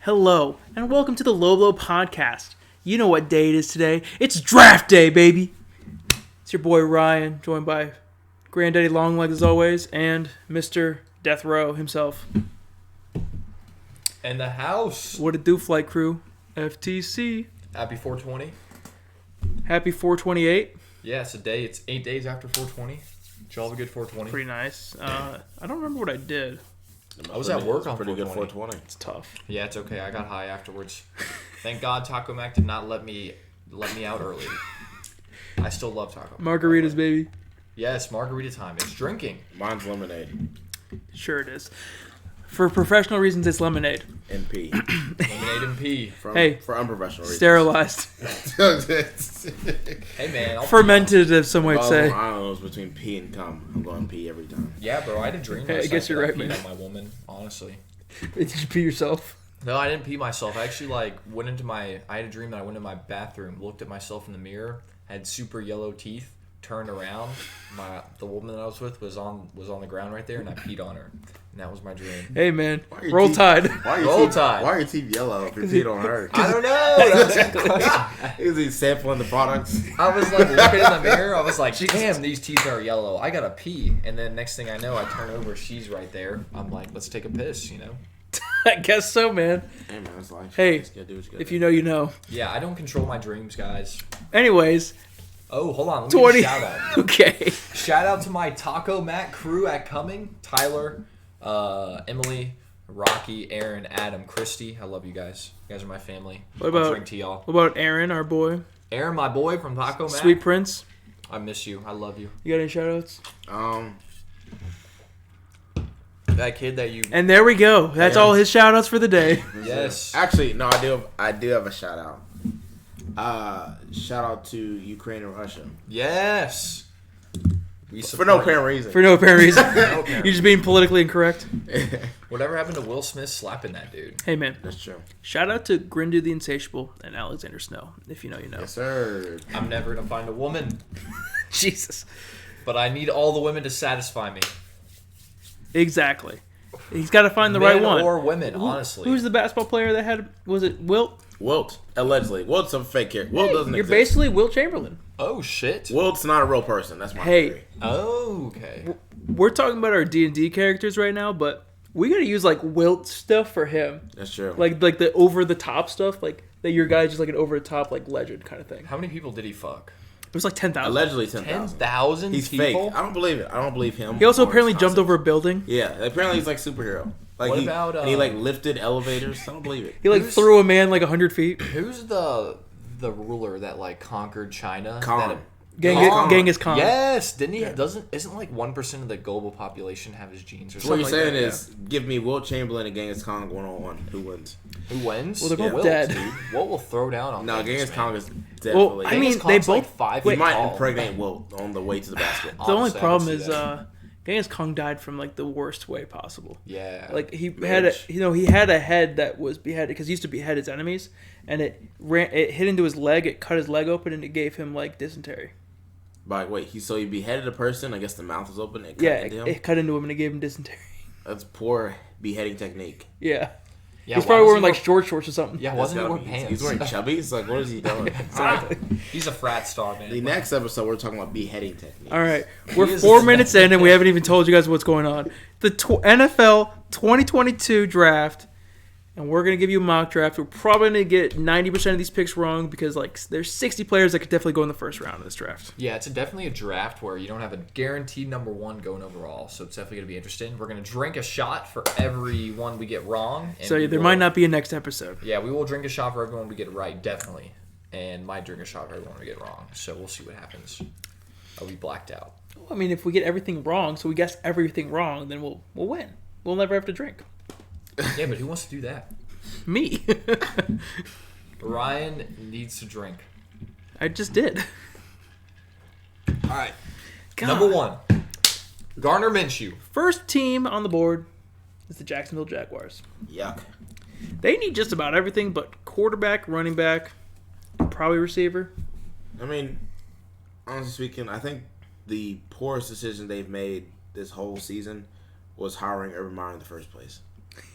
Hello, and welcome to the Low Blow Podcast. You know what day it is today. It's draft day, baby. It's your boy Ryan, joined by Granddaddy Longlegs as always, and Mr. Death Row himself. And the house. What it do, flight crew? FTC. Happy 420. Happy 428. Yeah, it's a day. It's 8 days after 420. Did y'all have a good 420? Pretty nice. I don't remember what I did. I was at work on pretty 420. good 420. It's tough. Yeah, it's okay. I got high afterwards. Thank God Taco Mac did not let me out early. I still love Taco Mac. Margaritas, baby. Yes, margarita time. It's drinking. Mine's lemonade. Sure it is. For professional reasons, it's lemonade. And pee. Lemonade and pee. For unprofessional reasons. Sterilized. Hey, man. I'll Fermented, as some might say. I don't know. It's between pee and cum. I'm going pee every time. Yeah, bro. I had a dream. Hey, I guess you're right, peed man. on my woman, honestly. Did you pee yourself? No, I didn't pee myself. I actually I had a dream that I went in my bathroom, looked at myself in the mirror, had super yellow teeth, turned around. The woman that I was with was on the ground right there, and I peed on her. And that was my dream. Hey, man. Roll Tide. Roll Tide. Why are your teeth yellow if you peed on her? I don't know. Is he sampling the products? I was looking in the mirror. I was like, damn, these teeth are yellow. I gotta pee. And then next thing I know, I turn over. She's right there. I'm like, let's take a piss, I guess so, man. Hey, man, it's life. Hey, if you know, you know. Yeah, I don't control my dreams, guys. Anyways. Oh, hold on. Let me give a shout out. Okay. Shout out to my Taco Mac crew at Cumming. Tyler, Emily, Rocky, Aaron, Adam, Christy. I love you guys. You guys are my family. What about, I'll drink to y'all. What about Aaron, our boy? Aaron, my boy from Taco Mac. Sweet Prince. I miss you. I love you. You got any shout outs? That kid that you... And there we go. That's all his shout outs for the day. Yes. Actually, no, I do have a shout out. Shout out to Ukraine and Russia. Yes. For no apparent reason. For no apparent reason. You're just being politically incorrect. Whatever happened to Will Smith slapping that dude? Hey, man. That's true. Shout out to Grindu the Insatiable and Alexander Snow. If you know, you know. Yes, sir. I'm never going to find a woman. Jesus. But I need all the women to satisfy me. Exactly. He's got to find the Men right one. or women, honestly. Who's the basketball player that had... Was it Wilt? Wilt. Allegedly. Wilt's a fake character. Wilt doesn't You're exist. basically Wilt Chamberlain. Oh, shit. Wilt's not a real person. That's my theory. Oh, okay. We're talking about our D&D characters right now, but we got to use, like, Wilt stuff for him. That's true. Like the over-the-top stuff, like, that your guy's just, like, an over-the-top, like, legend kind of thing. How many people did he fuck? It was, like, 10,000. Allegedly 10,000. 10,000 He's people? fake. I don't believe it. I don't believe him. He also or apparently his jumped concept. over a building. Yeah, apparently he's like superhero. Like What he, about, and he like lifted elevators. I don't believe it. He, like, threw a man, like, 100 feet. Who's the ruler that, like, conquered China? Khan. Genghis Khan. Yes, didn't he? Isn't like 1% of the global population have his genes or So what something? you're saying like that? is, give me Wilt Chamberlain and Genghis Khan 1-on-1. Who wins? Who wins? Well, they're both Wilt, dead. Dude. Wilt will throw down on. No, Genghis, Genghis man. Khan is definitely. Well, I mean, Genghis they Khan's, both. like 5 he feet might tall. impregnate Wilt on the way to the basket. The only Honestly, I problem can see is that. Genghis Khan died from, like, the worst way possible. Yeah. Like, he had a head that was beheaded because he used to behead his enemies, and it hit into his leg, it cut his leg open, and it gave him, like, dysentery. But wait, he beheaded a person. I guess the mouth was open. And cut into him. It cut into him and it gave him dysentery. That's poor beheading technique. Yeah. Yeah, He's why probably does wearing, he like, short shorts or something. Yeah, That's wasn't he gotta wearing be- pants? He's wearing chubbies. Like, what is he doing? Exactly. He's a frat star, man. The next episode, we're talking about beheading technique. All right. We're is 4 a- minutes in, and we haven't even told you guys what's going on. The NFL 2022 draft, and we're going to give you a mock draft. We're probably going to get 90% of these picks wrong because, like, there's 60 players that could definitely go in the first round of this draft. Yeah, it's definitely a draft where you don't have a guaranteed number one going overall, so it's definitely going to be interesting. We're going to drink a shot for every one we get wrong. And So we there will- might not be a next episode. Yeah, we will drink a shot for everyone we get right, definitely. And might drink a shot for everyone we get wrong. So we'll see what happens. I'll be blacked out. I mean, if we get everything wrong, so we guess everything wrong, then we'll win. We'll never have to drink. Yeah, but who wants to do that? Me. Ryan needs to drink. I just did. All right. God. Number one, Garner Minshew. First team on the board is the Jacksonville Jaguars. Yuck. They need just about everything but quarterback, running back, probably receiver. I mean, honestly speaking, I think the poorest decision they've made this whole season was hiring Urban Meyer in the first place.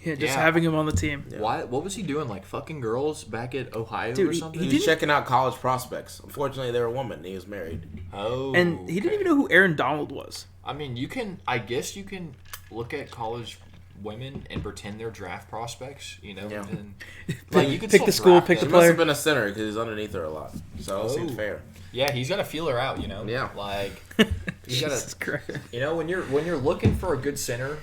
Yeah, just having him on the team. Yeah. Why? What was he doing? Like fucking girls back at Ohio or something? He was checking out college prospects. Unfortunately, they were a woman. And he was married. Oh. And he didn't even know who Aaron Donald was. I mean, I guess you can look at college women and pretend they're draft prospects, you know? Yeah. And, like, you could pick the school, pick the He player. must have been a center because he's underneath her a lot. So it seems fair. Yeah, he's got to feel her out, you know? Yeah. Like, he's Jesus got Christ. to, you know, when you're looking for a good center,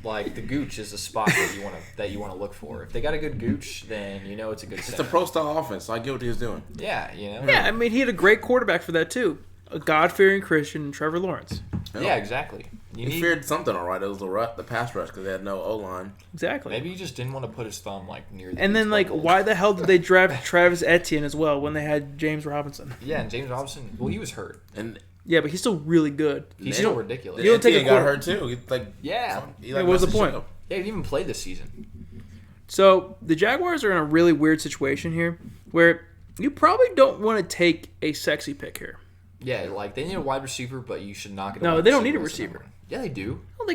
like the gooch is a spot that you want to look for. If they got a good gooch, then you know it's a good center. It's a pro style offense, so I get what he was doing. Yeah, you know? Yeah, I mean, he had a great quarterback for that, too. A God-fearing Christian, Trevor Lawrence. Yeah, exactly. He feared something, all right. It was the pass rush because they had no O-line. Exactly. Maybe he just didn't want to put his thumb, like, near the And then, like, why the hell did they draft Travis Etienne as well when they had James Robinson? Yeah, and James Robinson, well, he was hurt. And Yeah, but he's still really good. He's still ridiculous. You don't take a got hurt, too. What was the point? Yeah, he didn't even play this season. So, the Jaguars are in a really weird situation here where you probably don't want to take a sexy pick here. Yeah, like, they need a wide receiver, but you should not get a No, wide they don't receiver need a as the receiver. number one. Yeah, they do. Well,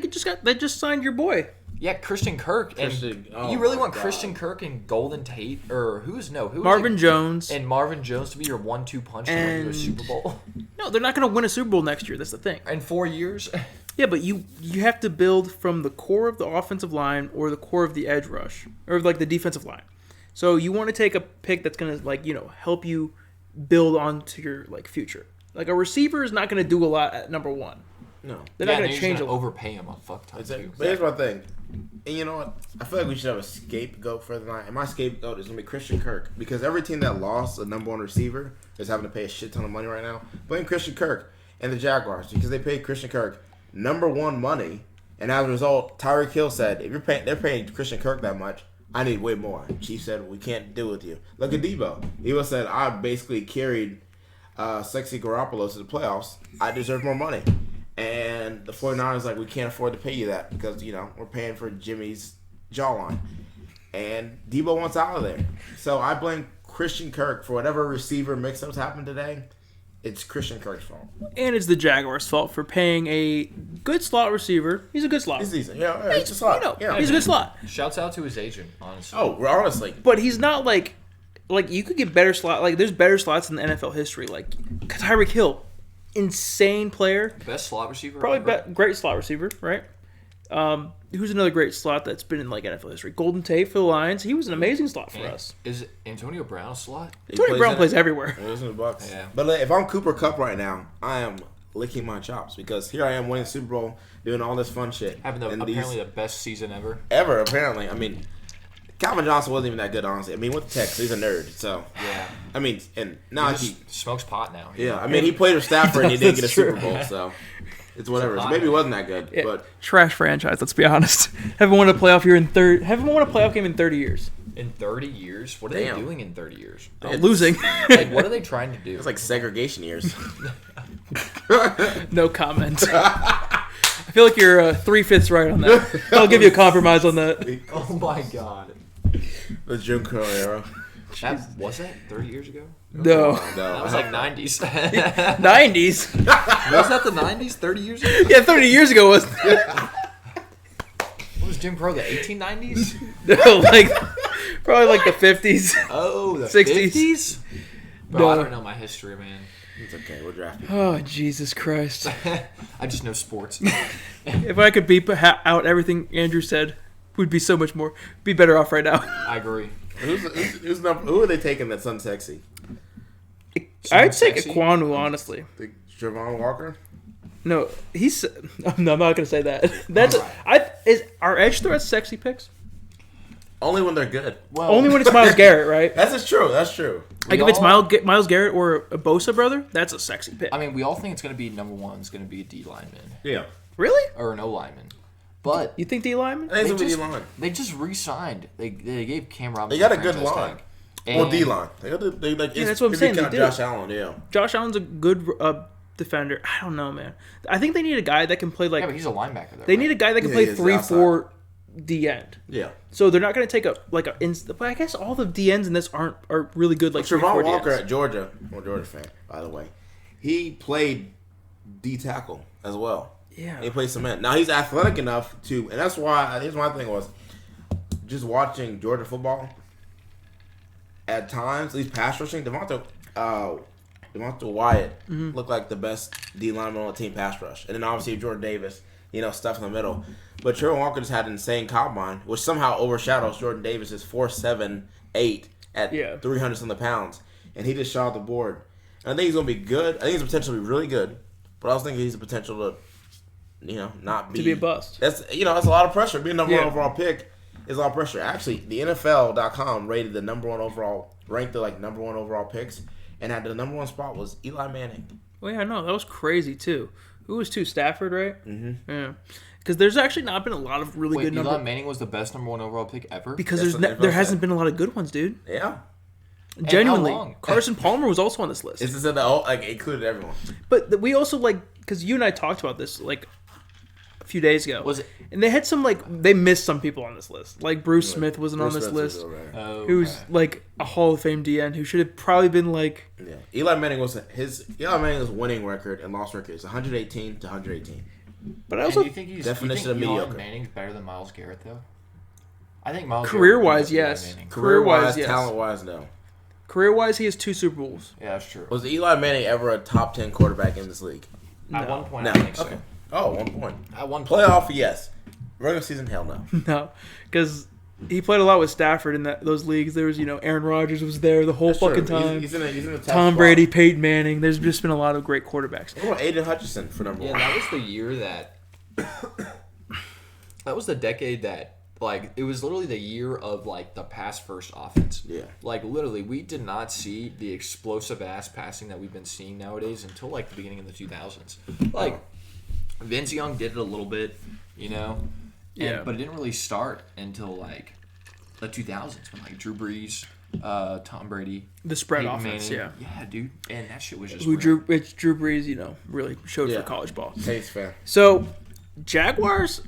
they just signed your boy. Yeah, Christian Kirk. You really want Christian Kirk and Golden Tate? Or who Marvin Jones. And Marvin Jones to be your 1-2 punch to win you a Super Bowl? No, they're not going to win a Super Bowl next year. That's the thing. In 4 years? Yeah, but you have to build from the core of the offensive line or the core of the edge rush or like the defensive line. So you want to take a pick that's going to help you build onto your future. Like a receiver is not going to do a lot at number one. No. They're not going to change a lot. Overpay him a fuck ton too. But here's my thing. And you know what? I feel like we should have a scapegoat for the night. And my scapegoat is going to be Christian Kirk. Because every team that lost a number one receiver is having to pay a shit ton of money right now. Blame Christian Kirk and the Jaguars because they paid Christian Kirk number one money. And as a result, Tyreek Hill said, if they're paying Christian Kirk that much, I need way more. Chief said, we can't deal with you. Look at Debo. Debo said, I basically carried Sexy Garoppolo to the playoffs. I deserve more money. And the 49ers like, we can't afford to pay you that because, we're paying for Jimmy's jawline. And Debo wants out of there. So I blame Christian Kirk for whatever receiver mix-ups happened today. It's Christian Kirk's fault. And it's the Jaguars' fault for paying a good slot receiver. He's a good slot. He's decent. Yeah, he's a slot. He's a good slot. Shouts out to his agent, honestly. Oh, honestly. But he's not like you could get better slot. Like there's better slots in the NFL history. Like Tyreek Hill, insane player. Best slot receiver. Probably great slot receiver, right? Who's another great slot that's been in NFL history? Golden Tate for the Lions. He was an amazing slot for us. Is Antonio Brown a slot? Antonio Brown plays everywhere. He's in the Bucks. Yeah. But if I'm Cooper Kupp right now, I am licking my chops because here I am winning Super Bowl, doing all this fun shit. Having apparently the best season ever. Ever, apparently. I mean, Calvin Johnson wasn't even that good, honestly. I mean, with the Texans, he's a nerd. So yeah. I mean, and now he smokes pot now. Yeah, I mean, he played with Stafford and he didn't get a true. Super Bowl, so it's whatever. So maybe it wasn't that good, but trash franchise. Let's be honest. Haven't won a playoff game in 30 years. In 30 years? What are they doing in 30 years? Losing. Like, what are they trying to do? It's like segregation years. No comment. I feel like you're 3/5 right on that. I'll give you a compromise on that. Oh my god. The Jim Crow era. Was that 30 years ago? No. That was like 90s. 90s? Was that the 90s? 30 years ago? Yeah, 30 years ago wasn't it? What was Jim Crow, the 1890s? No, probably like the 50s. Oh, the 60s? 50s? Bro, I don't know my history, man. It's okay, we'll draft you. Oh, Jesus Christ. I just know sports. If I could beep out everything Andrew said, we'd be so much more. Be better off right now. I agree. Who are they taking that's unsexy? I'd take Iquanu, honestly. Javon Walker? No, I'm not going to say that. That's our edge threats sexy picks? Only when they're good. Well, only when it's Myles Garrett, right? That's true. That's true. Like if it's Myles Garrett or a Bosa brother, that's a sexy pick. I mean, we all think it's going to be number one. It's going to be a D lineman. Yeah. Really? Or an O lineman. But you think D lineman? I think it's going to be D-line. They just re-signed. They gave Cam Robinson. They got a good line. Well, D-line. That's what I'm saying. They Josh Allen, yeah. Josh Allen's a good defender. I don't know, man. I think they need a guy that can play Yeah, but he's a linebacker, though. They need a guy that can play 3-4 D end. Yeah. So they're not going to take but I guess all the D ends in this are really good. Like Trevon Walker at Georgia, I'm a Georgia fan, by the way. He played D tackle as well. Yeah. He played cement. Now he's athletic enough to, and that's why. Here's my thing was, just watching Georgia football, at times, at least pass rushing, Devonta Wyatt looked like the best D lineman on the team pass rush. And then obviously Jordan Davis, stuff in the middle. But Trevor Walker just had an insane combine, which somehow overshadows Jordan Davis's 4.78 at 300-something pounds. And he just shot off the board. And I think he's going to be good. I think he's potential to be really good. But I was thinking he's the potential to, not be. To be a bust. That's a lot of pressure. Being number one overall pick is a lot of pressure. Actually, the NFL.com rated the ranked the number one overall picks. And at the number one spot was Eli Manning. Well, yeah, I know. That was crazy, too. Who was 2? Stafford, right? Mm-hmm. Yeah. Because there's actually not been a lot of really good Eli Manning was the best number one overall pick ever? Because there hasn't been a lot of good ones, dude. Yeah. Genuinely. Carson Palmer was also on this list. It's included everyone. But we also, because you and I talked about this, a few days ago. Was it? And they had some, they missed some people on this list. Like, Bruce Smith wasn't on this list. Who's, a Hall of Fame DN who should have probably been, Yeah. Eli Manning's winning record and loss record is 118 to 118. But I also... Do you think mediocre. Manning's better than Myles Garrett, though? I think Myles Career-wise, yes. Career-wise, yes. Talent-wise, no. Career-wise, he has 2 Super Bowls. Yeah, that's true. Was Eli Manning ever a top 10 quarterback in this league? No. At one point, No. I think so. Okay. Oh, 1 point. At one point. Playoff, yes. Regular season, hell no. No. Because he played a lot with Stafford in those leagues. There was, Aaron Rodgers was there the whole fucking time. He's in a Tom Brady, Peyton Manning. There's just been a lot of great quarterbacks. What about Aiden Hutchinson for number one? Yeah, that was the year that... that was the decade that... it was literally the year of, the pass-first offense. Yeah. Literally, we did not see the explosive-ass passing that we've been seeing nowadays until, the beginning of the 2000s. Vince Young did it a little bit, Yeah. But it didn't really start until, the 2000s when, Drew Brees, Tom Brady... The spread Peyton offense, Manning. yeah. Yeah, dude. And that shit was just... Drew Brees, really showed for college ball. Taste fair. So, Jaguars...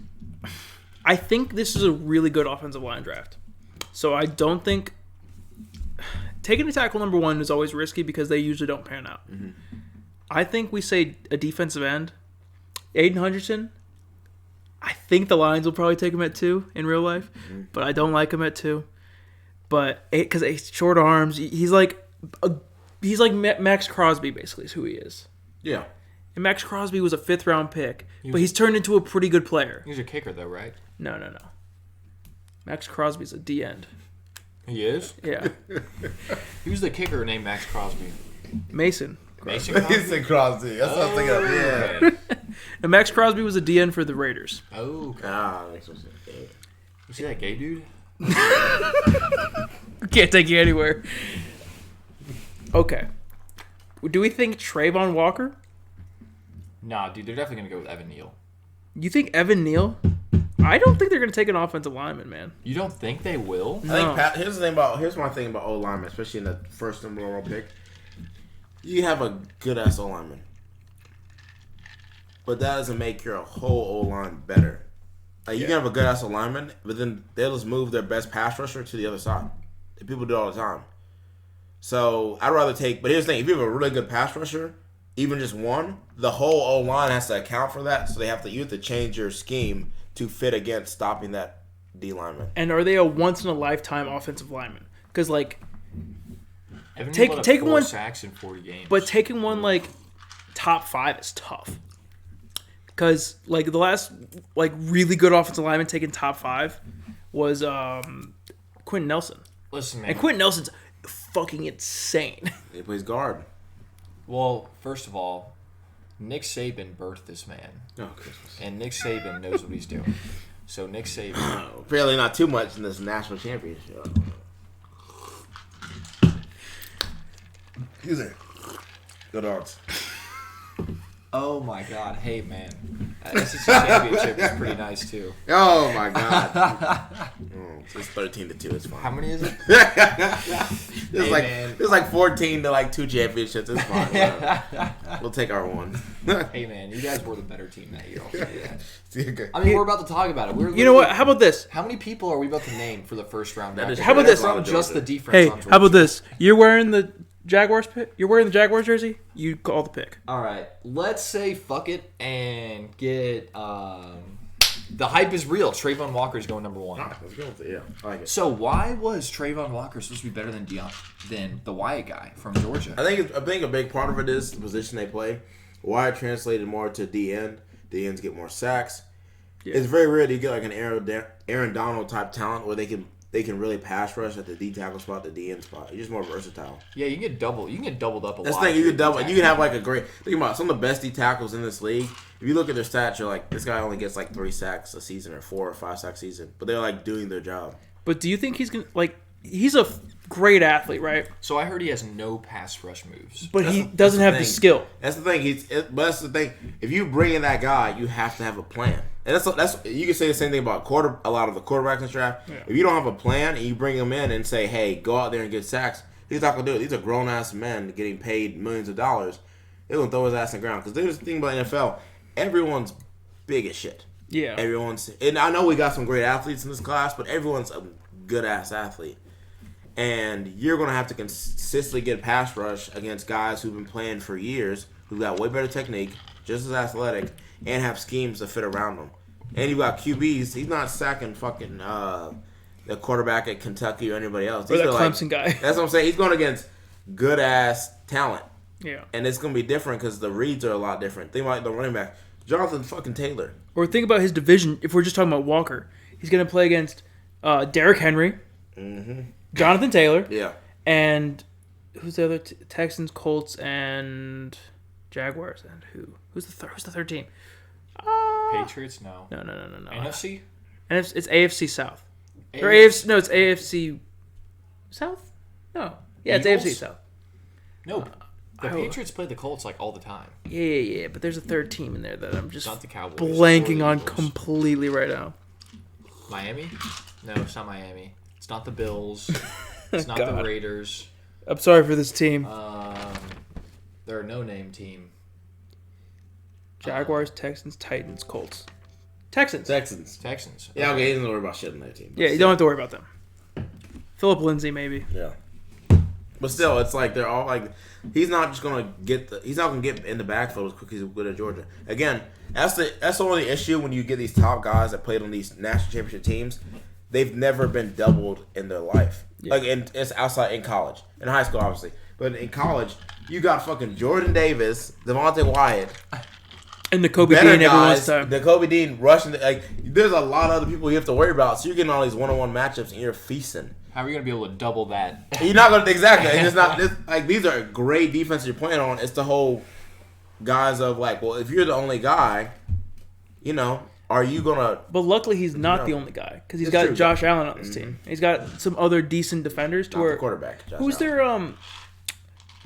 I think this is a really good offensive line draft. So I don't think taking a tackle number 1 is always risky because they usually don't pan out. Mm-hmm. I think we say a defensive end, Aiden Hunterson. I think the Lions will probably take him at 2 in real life, but I don't like him at 2. But because he's short arms, he's like Max Crosby basically is who he is. Yeah. And Max Crosby was a 5th-round pick, but he's turned into a pretty good player. He's a kicker, though, right? No. Max Crosby's a D-end. He is? Yeah. Who's the kicker named Max Crosby? Mason. Mason Crosby? Mason Crosby. That's what I'm thinking of. Yeah. And Max Crosby was a D-end for the Raiders. Oh, okay. Makes no sense. You see that gay dude? Can't take you anywhere. Okay. Do we think Trayvon Walker? Nah, dude, they're definitely going to go with Evan Neal. You think Evan Neal? I don't think they're going to take an offensive lineman, man. You don't think they will? No. Here's my thing about O lineman, especially in the first number overall pick. You have a good ass O lineman, but that doesn't make your whole O line better. You can have a good ass O lineman, but then they'll just move their best pass rusher to the other side. People do it all the time. So I'd rather take. But here's the thing: if you have a really good pass rusher, even just one, the whole O line has to account for that. So you have to change your scheme to fit against stopping that D lineman. And are they a once in a lifetime offensive lineman? Because Evan take Neal had 4 one sacks in 40 games. But taking one top 5 is tough. Because the last really good offensive lineman taking top 5 was Quinton Nelson. Listen, man. And Quinton Nelson's fucking insane. He plays guard. Well, first of all, Nick Saban birthed this man. Oh, Christmas. And Nick Saban knows what he's doing. So Nick Saban... Apparently not too much in this national championship. Excuse me. Go Dogs. Oh, my God. Hey, man. SEC championship is pretty nice, too. Oh, my God. It's 13-2. It's fine. How many is it? There's like 14 to 2 championships. It's fine. We'll take our one. Hey, man. You guys were the better team that year. I'll tell you that. Okay. I mean, we're about to talk about it. You know what? How about this? How many people are we about to name for the first round? How about this? Not just the defense. Hey, on how about this? You're wearing the Jaguars pick? You're wearing the Jaguars jersey? You call the pick. All right. Let's say fuck it and get The hype is real. Trayvon Walker's going number 1. All right, let's go with it. Yeah, I like it. So why was Trayvon Walker supposed to be better than the Wyatt guy from Georgia? I think a big part of it is the position they play. Wyatt translated more to DN. DNs get more sacks. Yeah. It's very rare to get like an Aaron Donald type talent where they can really pass rush at the D tackle spot, the DN spot. You're just more versatile. Yeah, you can get doubled. You can get doubled up a lot. That's the thing. You can double. You can have like a great. Think about some of the best D tackles in this league. If you look at their stats, you're like, this guy only gets like 3 sacks a season or 4 or 5 sacks a season, but they're like doing their job. But do you think he's gonna he's a great athlete, right? So I heard he has no pass rush moves, but he doesn't have the skill. That's the thing. But that's the thing. If you bring in that guy, you have to have a plan. And that's you can say the same thing about a lot of the quarterbacks in the draft. Yeah. If you don't have a plan and you bring him in and say, "Hey, go out there and get sacks," he's not gonna do it. These are grown ass men getting paid millions of dollars. They're gonna throw his ass on the ground because there's the thing about NFL. Everyone's big as shit. Yeah. And I know we got some great athletes in this class, but everyone's a good ass athlete. And you're gonna have to consistently get pass rush against guys who've been playing for years, who've got way better technique, just as athletic, and have schemes that fit around them. And you got QBs. He's not sacking fucking the quarterback at Kentucky or anybody else. Or the Clemson guy. That's what I'm saying. He's going against good ass talent. Yeah. And it's going to be different because the reads are a lot different. Think about the running back, Jonathan fucking Taylor. Or think about his division. If we're just talking about Walker, he's going to play against Derrick Henry, Jonathan Taylor, and who's the other Texans, Colts, and Jaguars, and who's the third team? Patriots? No. No. NFC? And it's AFC South. Or AFC? No, it's AFC South. No, yeah, it's Eagles? AFC South. No, the Patriots play the Colts like all the time. Yeah. But there's a third team in there that I'm just not the Cowboys, blanking on completely right now. Miami? No, it's not Miami. It's not the Bills. It's not the Raiders. I'm sorry for this team. They're a no-name team. Jaguars, Texans, Titans, Colts. Texans. Yeah, okay, he doesn't worry about shit on their team. Yeah, you don't have to worry about them. Philip Lindsay, maybe. Yeah. But still, it's like they're all like, he's not just gonna get in the backfield as quick as he's good at Georgia. Again, that's the only issue when you get these top guys that played on these national championship teams. They've never been doubled in their life. Yeah. Like it's outside in college, in high school, obviously, but in college, you got fucking Jordan Davis, Devontae Wyatt. And the Kobe Dean everyone's time. The Kobe Dean rushing. There's a lot of other people you have to worry about. So you're getting all these one-on-one matchups and you're feasting. How are you gonna be able to double that? You're not gonna exactly. It's not these are great defenses you're playing on. It's the whole guys of well, if you're the only guy, are you gonna? But luckily, he's not the only guy because he's got Josh Allen on his team. He's got some other decent defenders. Not the quarterback. Who's their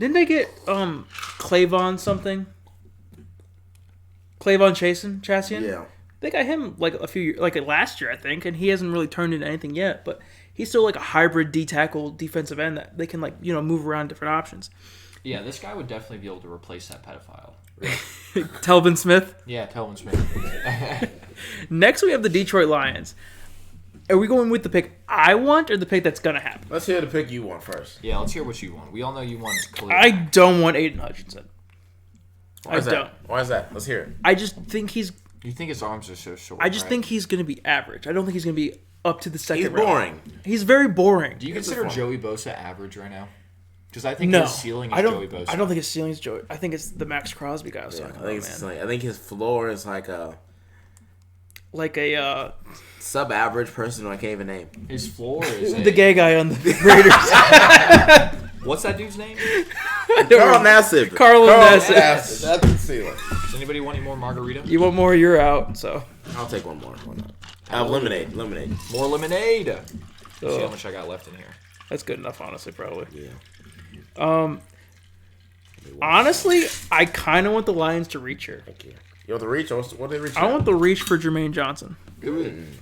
Didn't they get Clavon something? Clavon Chassian? Yeah. They got him a few years, last year, I think, and he hasn't really turned into anything yet, but he's still a hybrid D-tackle defensive end that they can move around different options. Yeah, this guy would definitely be able to replace that pedophile. Telvin Smith? Yeah, Telvin Smith. Next, we have the Detroit Lions. Are we going with the pick I want or the pick that's going to happen? Let's hear the pick you want first. Yeah, let's hear what you want. We all know you want Khalil. I don't want Aiden Hutchinson. Why is that? Let's hear it. I just think he's... You think his arms are so short, I just think he's going to be average. I don't think he's going to be up to the second round. He's boring. He's very boring. Do you consider Joey Bosa average right now? Because I think his ceiling is Joey Bosa. I don't think his ceiling is Joey. I think it's the Max Crosby guy I was talking about, man. I think his floor is like a sub-average person who I can't even name. His floor is the gay guy on the Raiders. What's that dude's name? Carl Nassib. Carl Nassib. That's the ceiling. Does anybody want any more margarita? You want more? You're out. So I'll take one more. Why not? Lemonade. More lemonade. See how much I got left in here. That's good enough, honestly. Probably. Yeah. Honestly, I kind of want the Lions to reach here. Thank you. You want the reach? What do they reach? I want the reach for Jermaine Johnson. You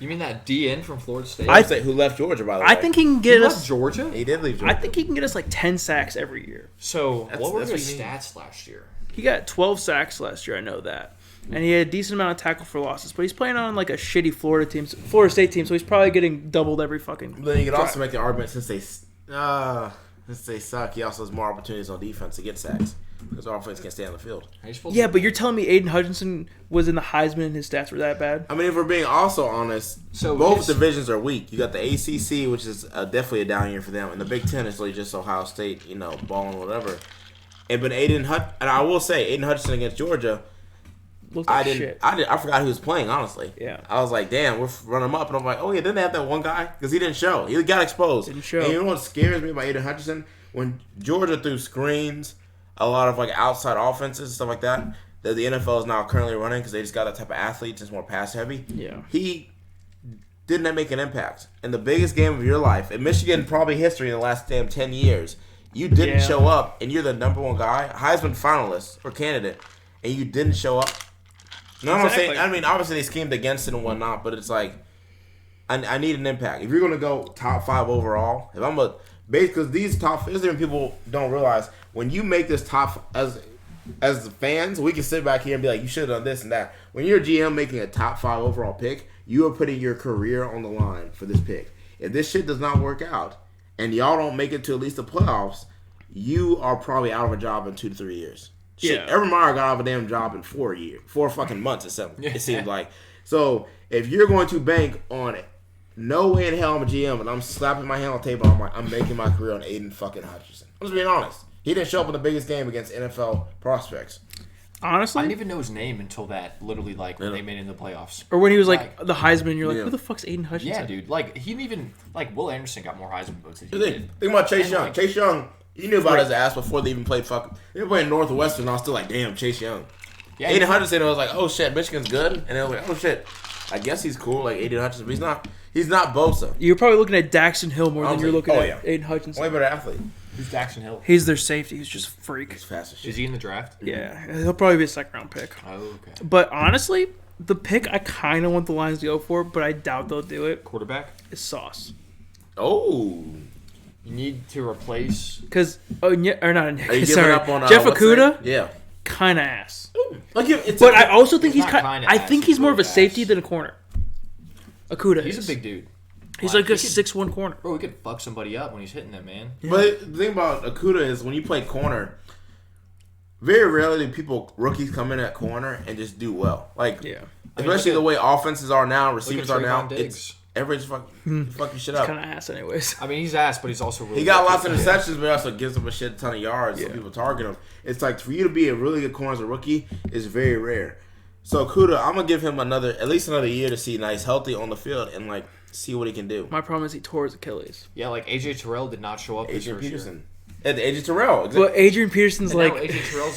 mean that DN from Florida State? Who left Georgia, by the way? I think he can get us. Left Georgia? He did leave Georgia. I think he can get us 10 sacks every year. So what were his stats last year? He got 12 sacks last year. I know that, and he had a decent amount of tackle for losses. But he's playing on a shitty Florida State team, so he's probably getting doubled every fucking. Then you could also make the argument since they suck, he also has more opportunities on defense to get sacks. because our offense can't stay on the field. Yeah, but you're telling me Aiden Hutchinson was in the Heisman and his stats were that bad? I mean, if we're being also honest, So both divisions are weak. You got the ACC, which is definitely a down year for them, and the Big Ten is really just Ohio State, balling whatever. But and I will say, Aiden Hutchinson against Georgia, Looked like shit. I forgot who was playing, honestly. Yeah. I was like, damn, we're running him up. And I'm like, oh, yeah, didn't they have that one guy? Because he didn't show. He got exposed. Didn't show. And you know what scares me about Aiden Hutchinson? When Georgia threw screens, a lot of outside offenses and stuff like that the NFL is now currently running because they just got that type of athlete that's more pass heavy. Yeah. He didn't make an impact. In the biggest game of your life, in Michigan probably history in the last 10 years, you didn't show up, and you're the number one guy, Heisman finalist or candidate, and you didn't show up. No, I'm saying. I mean, obviously they schemed against it and whatnot, but it's like I need an impact. If you're gonna go top 5 overall, if I'm because these top, this even people don't realize when you make this top as the fans, we can sit back here and be like, you should have done this and that. When you're a GM making a top 5 overall pick, you are putting your career on the line for this pick. If this shit does not work out and y'all don't make it to at least the playoffs, you are probably out of a job in 2 to 3 years. Shit, Yeah. Urban Meyer got out of a damn job in 4 fucking months or something. It seems like. So if you're going to bank on it, no way in hell I'm a GM, and I'm slapping my hand on the table. I'm like, I'm making my career on Aiden fucking Hutchinson. I'm just being honest. He didn't show up in the biggest game against NFL prospects. Honestly, I didn't even know his name until that. Literally, when they made it in the playoffs, or when he was the Heisman, you're like, who the fuck's Aiden Hutchinson? Yeah, dude. He even Will Anderson got more Heisman votes than he did. Think about Chase Young. Like, Chase Young, you knew about his ass before they even played fucking. They were playing Northwestern, and I was still like, damn, Chase Young. Yeah, Aiden Hutchinson, I was like, oh shit, Michigan's good, and they was like, oh shit, I guess he's cool, like Aiden Hutchinson, but he's not. He's not Bosa. You're probably looking at Daxton Hill more than you're looking at yeah. Aiden Hutchinson. Way better athlete. Who's Daxton Hill? He's their safety. He's just a freak. He's fast as shit. Is he in the draft? Yeah, he'll probably be a second round pick. Oh, okay. But honestly, the pick I kind of want the Lions to go for, but I doubt they'll do it. Quarterback? Is Sauce. Oh. You need to replace. Because Are you sorry, giving up on Jeff what's Okuda. that? Yeah. Kind of ass. But I also think He's he's not kind. kinda I ass, think he's he's more of a really safety ass. than a corner. Okuda. He's is. a big dude. He's Like, like a he could- 6'1" corner. Bro, he could fuck somebody up when he's hitting them, man. But the thing about Okuda is when you play corner, very rarely do rookies come in at corner and just do well. Especially the way offenses are now, receivers are now. It's everybody's fucking shit up. Kind of ass, anyways. I mean, he's ass, but he's also really He got good. lots of interceptions, but he also gives them a shit ton of yards. So people target him. It's like for you to be a really good corner as a rookie is very rare. So Okuda, I'm gonna give him at least another year to see nice, healthy on the field and see what he can do. My problem is he tore his Achilles. Yeah, AJ Terrell did not show up. Adrian Peterson. At AJ Terrell. But Adrian Peterson's And now AJ Terrell's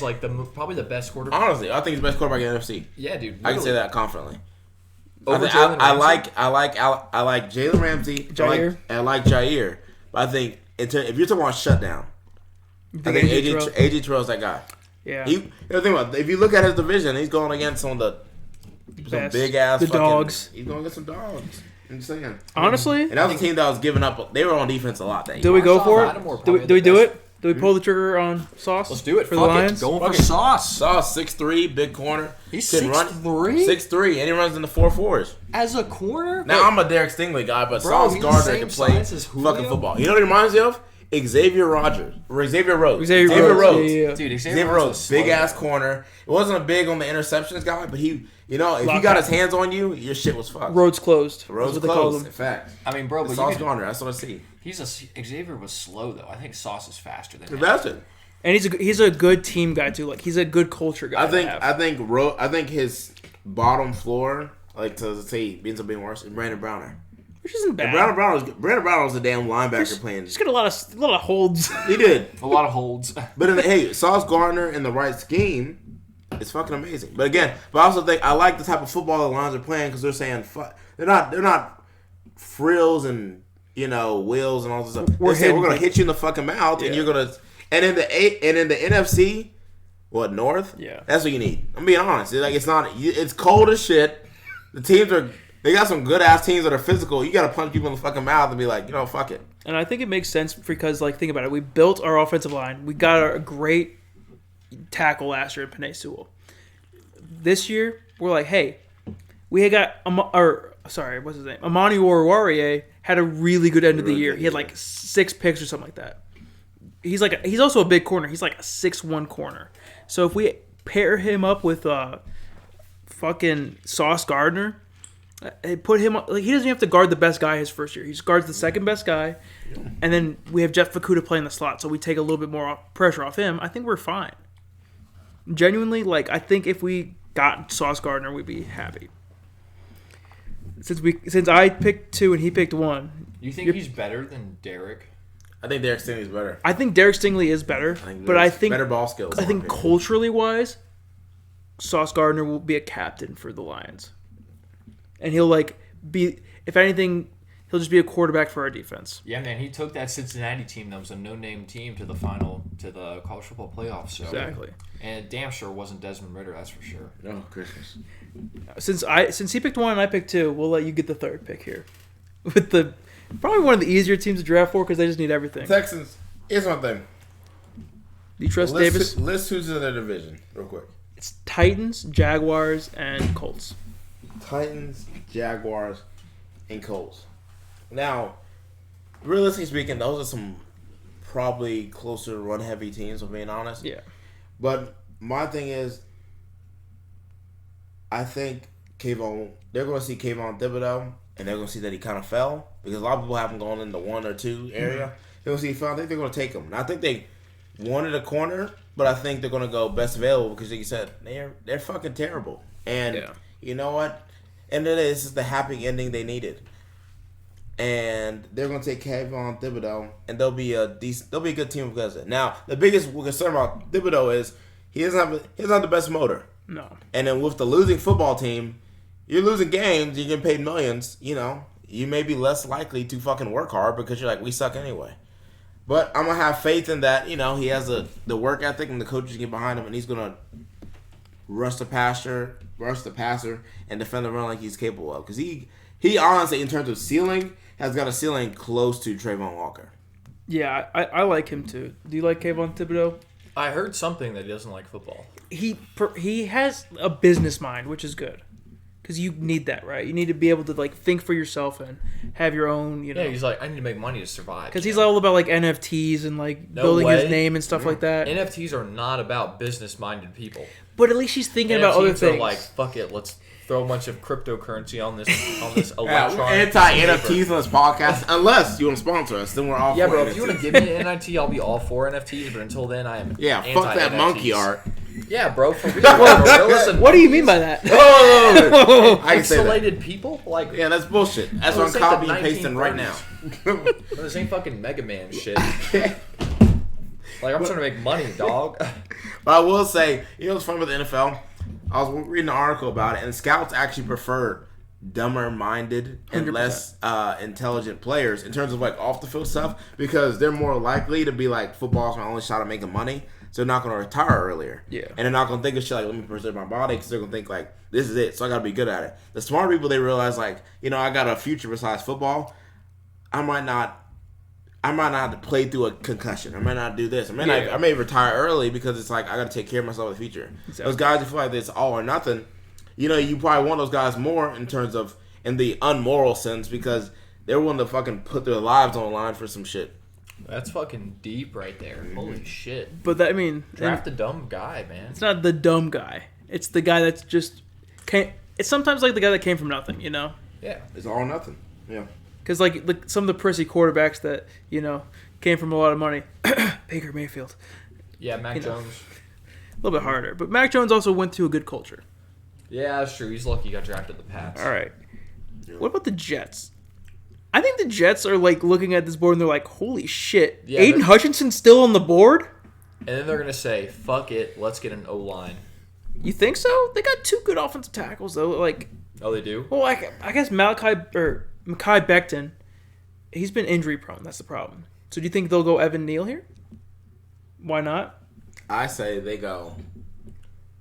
probably the best quarterback. Honestly, I think he's the best quarterback in the NFC. Yeah, dude. I can say that confidently. Over I like Jalen Ramsey. Jair. I like Jair. But I think if you're talking about shutdown, I think AJ Terrell's that guy. Yeah. Think about it, if you look at his division, he's going against some big ass dogs. He's going against some dogs. I'm just saying. Honestly, and that was a team that was giving up. They were on defense a lot that year. Do we go for Lattimore it? probably Do we the do best. it? Do we pull the trigger on Sauce? Let's do it. for Fuck the Lions. Going Fuck for it. Sauce. Sauce 6'3", big corner. He's Can run 6'3"? 6'3", and he runs in the 4.4s. As a corner? Now I'm a Derek Stingley guy, but Bro, Sauce he's the Gardner same can play size as Julio? fucking football. You know what he reminds me of? Xavier Rhodes. Xavier Rhodes. Yeah. Dude, Xavier Rhodes, big ass corner. It wasn't a big on the interceptions guy, but he, if he got his hands on you, your shit was fucked. Roads closed. Roads That's what they called closed. him. In fact, I mean, bro, but Sauce Gardner. That's what I see. Xavier was slow though. I think Sauce is faster than him. That's it. And he's a good team guy too. He's a good culture guy. I think his bottom floor, to say, ends up being worse. Is Brandon Browner. Which isn't bad. Brandon Browner was a damn linebacker playing. He's got a lot of holds. He did A lot of holds. But Sauce Gardner in the right scheme is fucking amazing. But again, I also think I like the type of football the Lions are playing because they're saying they're not frills and wheels and all this stuff. We're gonna hit you in the fucking mouth and you're gonna in the NFC, North? Yeah, that's what you need. I'm being honest. It's cold as shit. The teams they got some good ass teams that are physical. You gotta punch people in the fucking mouth and be like, fuck it. And I think it makes sense because, think about it. We built our offensive line. We got a great tackle last year in Penei Sewell. This year, we're like, hey, we got what's his name? Amani Oruwariye had a really good end of the year. He had 6 picks or something like that. he's also a big corner. He's like a 6'1" corner. So if we pair him up with fucking Sauce Gardner, put him like he doesn't have to guard the best guy his first year. He just guards the second best guy, and then we have Jeff Fukuda playing the slot, so we take a little bit more pressure off him. I think we're fine. Genuinely, like I think if we got Sauce Gardner, we'd be happy. Since I picked 2 and he picked 1. You think he's better than Derek? I think Derek Stingley's better. I think Derek Stingley is better, but I think better ball skills. I think culturally wise, Sauce Gardner will be a captain for the Lions, and he'll like be. If anything, he'll just be a quarterback for our defense. Yeah, man, he took that Cincinnati team that was a no-name team to the college football playoffs. So. Exactly. And it damn sure wasn't Desmond Ridder, that's for sure. No, Christmas. Since he picked 1 and I picked 2, we'll let you get the third pick here, with the probably one of the easier teams to draft for because they just need everything. Texans. Here's one thing. Do you trust Davis? List who's in their division, real quick. It's Titans, Jaguars, and Colts. Titans, Jaguars, and Colts. Now, realistically speaking, those are some probably closer run-heavy teams, if I'm being honest. Yeah. But my thing is, I think they're going to see Kayvon Thibodeau, and they're going to see that he kind of fell, because a lot of people have him going in the 1 or 2 area. Mm-hmm. They're going to see he fell. I think they're going to take him. And I think they wanted a corner, but I think they're going to go best available, because like you said, they're fucking terrible. And you know what? End of the day, this is the happy ending they needed. And they're going to take Kayvon Thibodeau, and they'll be a good team because of it. Now, the biggest concern about Thibodeau is he doesn't have the best motor. No. And then with the losing football team, you're losing games, you're getting paid millions, you know. You may be less likely to fucking work hard because you're like, we suck anyway. But I'm going to have faith in that, you know, he has the work ethic and the coaches get behind him, and he's going to rush the passer, and defend the run like he's capable of. Because he honestly, in terms of ceiling, has got a ceiling close to Trayvon Walker. Yeah, I like him too. Do you like Kayvon Thibodeau? I heard something that he doesn't like football. He has a business mind, which is good. Because you need that, right? You need to be able to like think for yourself and have your own, you know. Yeah, he's like, I need to make money to survive. Because he's all about like NFTs and like building his name and stuff like that. NFTs are not about business-minded people. But at least he's thinking NFTs about other things. Are like, fuck it, let's throw a bunch of cryptocurrency on this electronic. Anti-NFTs on this podcast, unless you want to sponsor us, then we're all for bro. NFTs. If you want to give me an NFT, I'll be all for NFTs. But until then, I am fuck that monkey art. Yeah, bro. For real. Listen, what do you mean by that? I can say isolated people? Like, yeah, that's bullshit. That's what I'm copying and pasting right now. This ain't fucking Mega Man shit. Like, I'm trying to make money, dog. But I will say, you know what's funny with the NFL? I was reading an article about it, and scouts actually prefer dumber-minded and 100%. less intelligent players in terms of like off-the-field stuff, because they're more likely to be like, football's my only shot at making money, so they're not going to retire earlier. Yeah. And they're not going to think of shit like, let me preserve my body, because they're going to think like, this is it, so I got to be good at it. The smart people, they realize like, you know, I got a future besides football. I might not have to play through a concussion. I might not do this. I may retire early because it's like I got to take care of myself in the future. Exactly. Those guys who feel like it's all or nothing, you know, you probably want those guys more in terms of in the unmoral sense because they're willing to fucking put their lives on the line for some shit. That's fucking deep right there. Mm-hmm. Holy shit. But that, I mean, draft the dumb guy, man. It's not the dumb guy. It's the guy that's just it's sometimes like the guy that came from nothing, you know? Yeah. It's all or nothing. Yeah. Because like some of the prissy quarterbacks that, you know, came from a lot of money. Baker Mayfield. Yeah, Mac Jones. A little bit harder. But Mac Jones also went to a good culture. Yeah, that's true. He's lucky he got drafted to the Pats. All right. What about the Jets? I think the Jets are like looking at this board and they're like, holy shit. Yeah, Aiden Hutchinson's still on the board? And then they're going to say, fuck it, let's get an O-line. You think so? They got 2 good offensive tackles, though. Like, oh, they do? Well, I guess Mekhi Becton, he's been injury prone. That's the problem. So do you think they'll go Evan Neal here? Why not? I say they go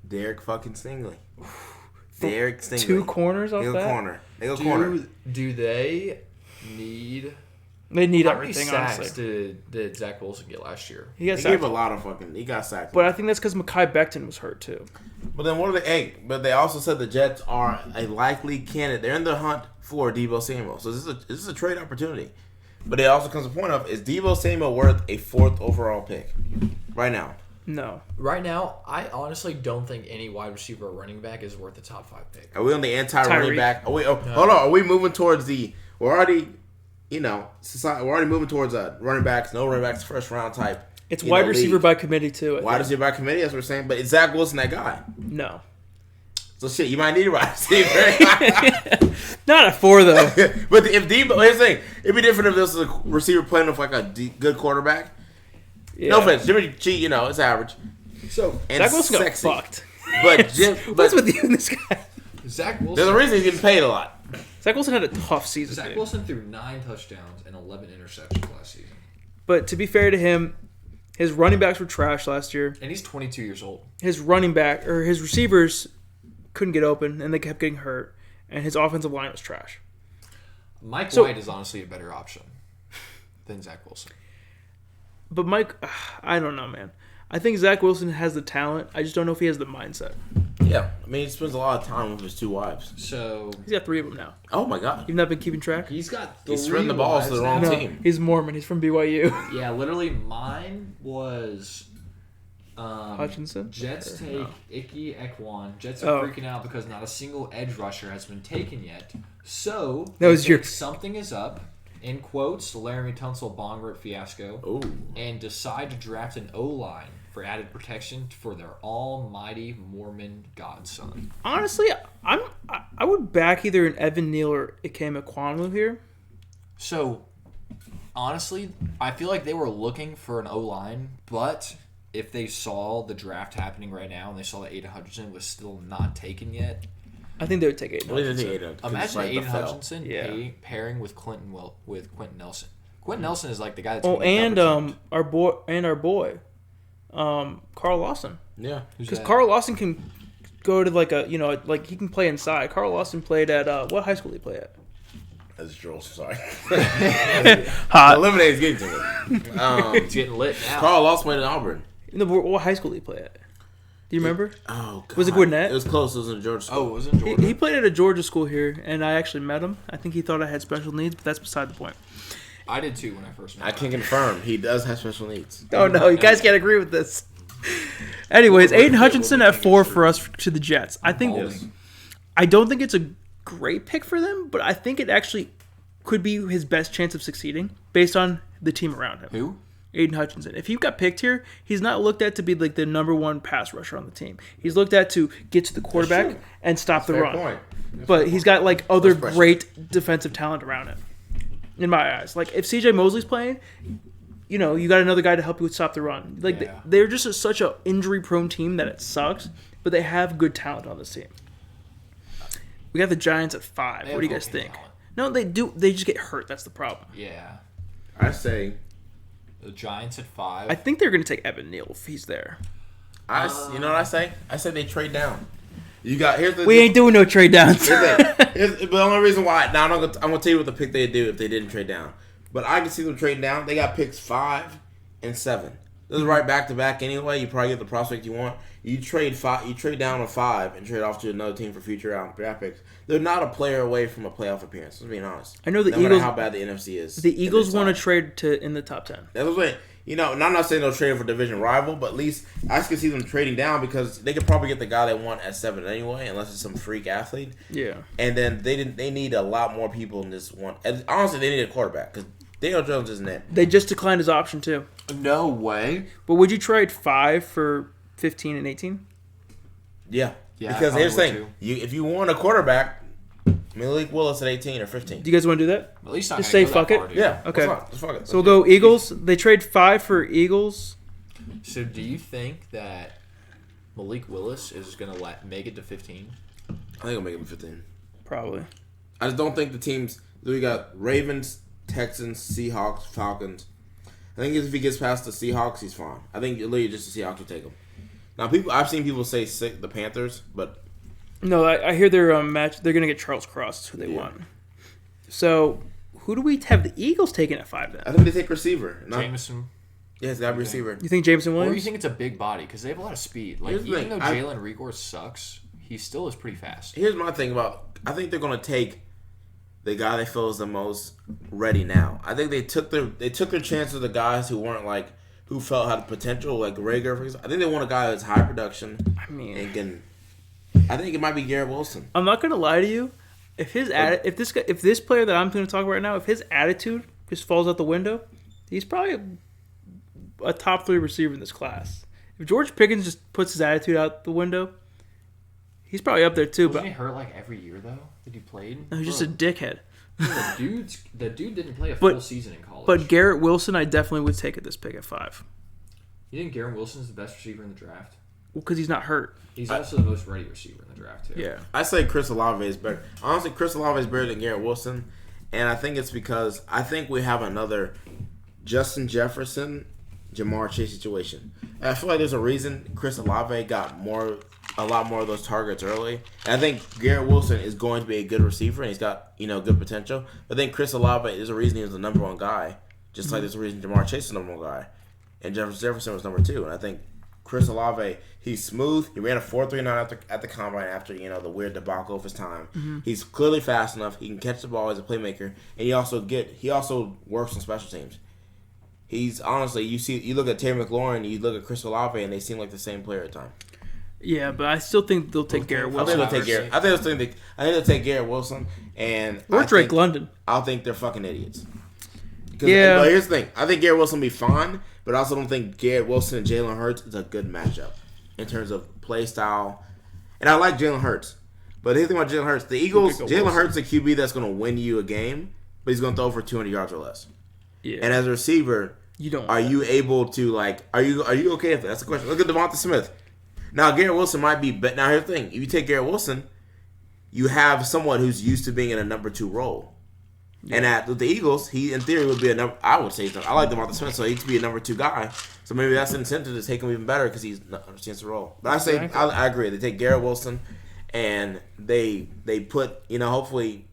Derek fucking Stingley. Derek Stingley. 2 corners off that? They go corner. Do they need... They need how everything, many sacks honestly. did Zach Wilson get last year? He gave a lot of fucking... He got sacked. But I think that's because Mekhi Becton was hurt, too. But then what are they... But they also said the Jets are a likely candidate. They're in the hunt for Deebo Samuel. So this is a trade opportunity. But it also comes to the point of, is Deebo Samuel worth a 4th overall pick right now? No. Right now, I honestly don't think any wide receiver or running back is worth a top 5 pick. Are we on the anti-running Tyreek. back? Hold on. Are we moving towards we're already, society, we're already moving towards running backs, no running backs, first round type. It's wide receiver by committee, too. Wide receiver by committee, that's what we're saying. But is Zach Wilson that guy? No. So shit, you might need a wide receiver. Not a 4, though. But if Deebo, here's the thing, it'd be different if this was a receiver playing with like a good quarterback. Yeah. No offense, Jimmy G, it's average. So And Zach Wilson got sexy. fucked. But What's with you and this guy? Zach Wilson. there's a reason he's getting paid a lot. Zach Wilson had a tough season. Zach dude. Wilson threw 9 touchdowns and 11 interceptions last season, But to be fair to him, his running backs were trash last year. and he's 22 years old. His his receivers couldn't get open, and they kept getting hurt. And his offensive line was trash. Mike White is honestly a better option than Zach Wilson. But Mike, I don't know, man. I think Zach Wilson has the talent. I just don't know if he has the mindset. Yeah, I mean, he spends a lot of time with his 2 wives. So He's got 3 of them now. Oh my god, You've not been keeping track? he's got 3 he's throwing the balls to the wrong No, team. he's Mormon. He's from BYU. Yeah, literally mine was Hutchinson? Jets Or take no? Icky Ekwan. Jets are Oh. freaking out because not a single edge rusher has been taken yet. So That was they your- think something is up. In quotes, Laramie Tunsil Bongert fiasco. Ooh. And decide to draft an O-line for added protection for their almighty Mormon godson. Honestly, I would back either an Evan Neal or Ikem Ekwonu here. So, honestly, I feel like they were looking for an O-line, but if they saw the draft happening right now and they saw that Aiden Hunterson was still not taken yet, I think they would take Aiden. What do you Hutchinson. think, Aiden? 'Cause it's imagine like the Aiden fell. Hutchinson Yeah. pairing with Quinton Nelson. Quinton Nelson is like the guy that's Oh, gonna make and numbers. our boy, Carl Lawson. Yeah. Who's Because that? Carl Lawson can go to like he can play inside. Carl Lawson played at what high school did he play at? That's Joel, sorry. Hot. Eliminate's getting to it. It's getting lit now. Carl Lost played in Auburn. No, what high school did he play at? Do you remember? Oh, God. Was it Gwinnett? It was close. It was in Georgia school. Oh, it was in Georgia. He played at a Georgia school here, and I actually met him. I think he thought I had special needs, but that's beside the point. I did too when I first met I him. can confirm he does have special needs. Oh no, you guys can't agree with this. Anyways, Aiden Hutchinson at 4 for us to the Jets. I think Yes. I don't think it's a great pick for them, but I think it actually could be his best chance of succeeding based on the team around him. Who? Aiden Hutchinson. If he got picked here, he's not looked at to be like the number 1 pass rusher on the team. He's looked at to get to the quarterback true. and stop the Fair run. point. But he's got like other That's precious. great defensive talent around him. In my eyes, like if CJ Mosley's playing, you got another guy to help you stop the run. Like Yeah. they're just such a injury-prone team that it sucks, but they have good talent on this team. We got the Giants at 5. They What do you have guys okay think? talent. No, they do. They just get hurt. That's the problem. Yeah. I say, The Giants at 5. I think they're going to take Evan Neal if he's there. you know what I say? I say they trade down. You got here's the We ain't doing no trade downs. Here's the only reason why. Now I'm gonna tell you what the pick they'd do if they didn't trade down. But I can see them trading down. They got picks 5 and 7. This is right back to back anyway. You probably get the prospect you want. You trade down a 5 and trade off to another team for future draft picks. They're not a player away from a playoff appearance. Let's be honest. I know the no matter Eagles. how bad the NFC is. The Eagles want to to trade to in the top 10. That's what I'm saying. And I'm not saying they'll trade for division rival, but at least I just can see them trading down because they could probably get the guy they want at 7 anyway, unless it's some freak athlete. Yeah. And then they need a lot more people in this one. And honestly, they need a quarterback because Daniel Jones isn't it. They just declined his option too. No way. But would you trade 5 for 15 and 18? Yeah. Yeah, Because I here's the probably thing: would if you want a quarterback, Malik Willis at 18 or 15. Do you guys want to do that? At least not Just gonna say go that fuck it? far, dude. Yeah. Okay. Let's fuck it. So we'll go Eagles. They trade 5 for Eagles. So do you think that Malik Willis is going to make it to 15? I think I'll make him 15. Probably. I just don't think the teams. We got Ravens, Texans, Seahawks, Falcons. I think if he gets past the Seahawks, he's fine. I think literally just the Seahawks will take him. Now, I've seen people say the Panthers, but No, I hear they're match. They're gonna get Charles Cross. That's who they want. So who do we have the Eagles taking at 5 then? I think they take receiver. Jameson. Yeah, it's got to be receiver. You think Jameson Or you Williams? think it's a big body? Because they have a lot of speed. Like, Here's the even thing, though I- Jalen Rigor sucks, he still is pretty fast. Here's my thing about. I think they're going to take the guy they feel is the most ready now. I think they took their chance with the guys who weren't like who felt had potential, like Rager, for example. I think they want a guy that's high production. I mean, I think it might be Garrett Wilson. I'm not gonna lie to you. If this player that I'm going to talk about right now, if his attitude just falls out the window, he's probably a top 3 receiver in this class. If George Pickens just puts his attitude out the window, he's probably up there too. Wasn't he hurt like every year though that he played? No, he's just a dickhead. The dude didn't play a full season in college. But Garrett Wilson, I definitely would take at this pick at 5. You think Garrett Wilson's the best receiver in the draft? Well, because he's not hurt. He's also the most ready receiver in the draft too. Yeah. I say Chris Olave is better. Honestly, Chris Olave is better than Garrett Wilson, and I think it's because I think we have another Justin Jefferson, Jamar Chase situation. And I feel like there's a reason Chris Olave got a lot more of those targets early. And I think Garrett Wilson is going to be a good receiver, and he's got good potential. But I think Chris Olave is a reason he was the number 1 guy, just like there's a reason Jamar Chase is the number 1 guy, and Jefferson was number 2. And I think Chris Olave, he's smooth. He ran a 4.39 at the combine after the weird debacle of his time. Mm-hmm. He's clearly fast enough. He can catch the ball as a playmaker, and he also works on special teams. He's honestly, you look at Terry McLaurin, you look at Chris Olave, and they seem like the same player at the time. Yeah, but I still think they'll take Garrett Wilson. I think they'll take Garrett Wilson or Drake London. I think they're fucking idiots. Yeah. But here's the thing. I think Garrett Wilson will be fine, but I also don't think Garrett Wilson and Jalen Hurts is a good matchup in terms of play style. And I like Jalen Hurts. But the thing about Jalen Hurts, the Eagles, Jalen Hurts is a QB that's going to win you a game, but he's going to throw for 200 yards or less. Yeah. And as a receiver, are you able to, are you okay with that? That's the question. Look at Devonta Smith. Now, Garrett Wilson might be, but now here's the thing. If you take Garrett Wilson, you have someone who's used to being in a number 2 role. Yeah. And with the Eagles, he in theory would be I would say, I like Devonta Smith, so he'd be a number 2 guy. So maybe that's an incentive to take him even better because he understands the role. But I say, I agree. They take Garrett Wilson and they put, hopefully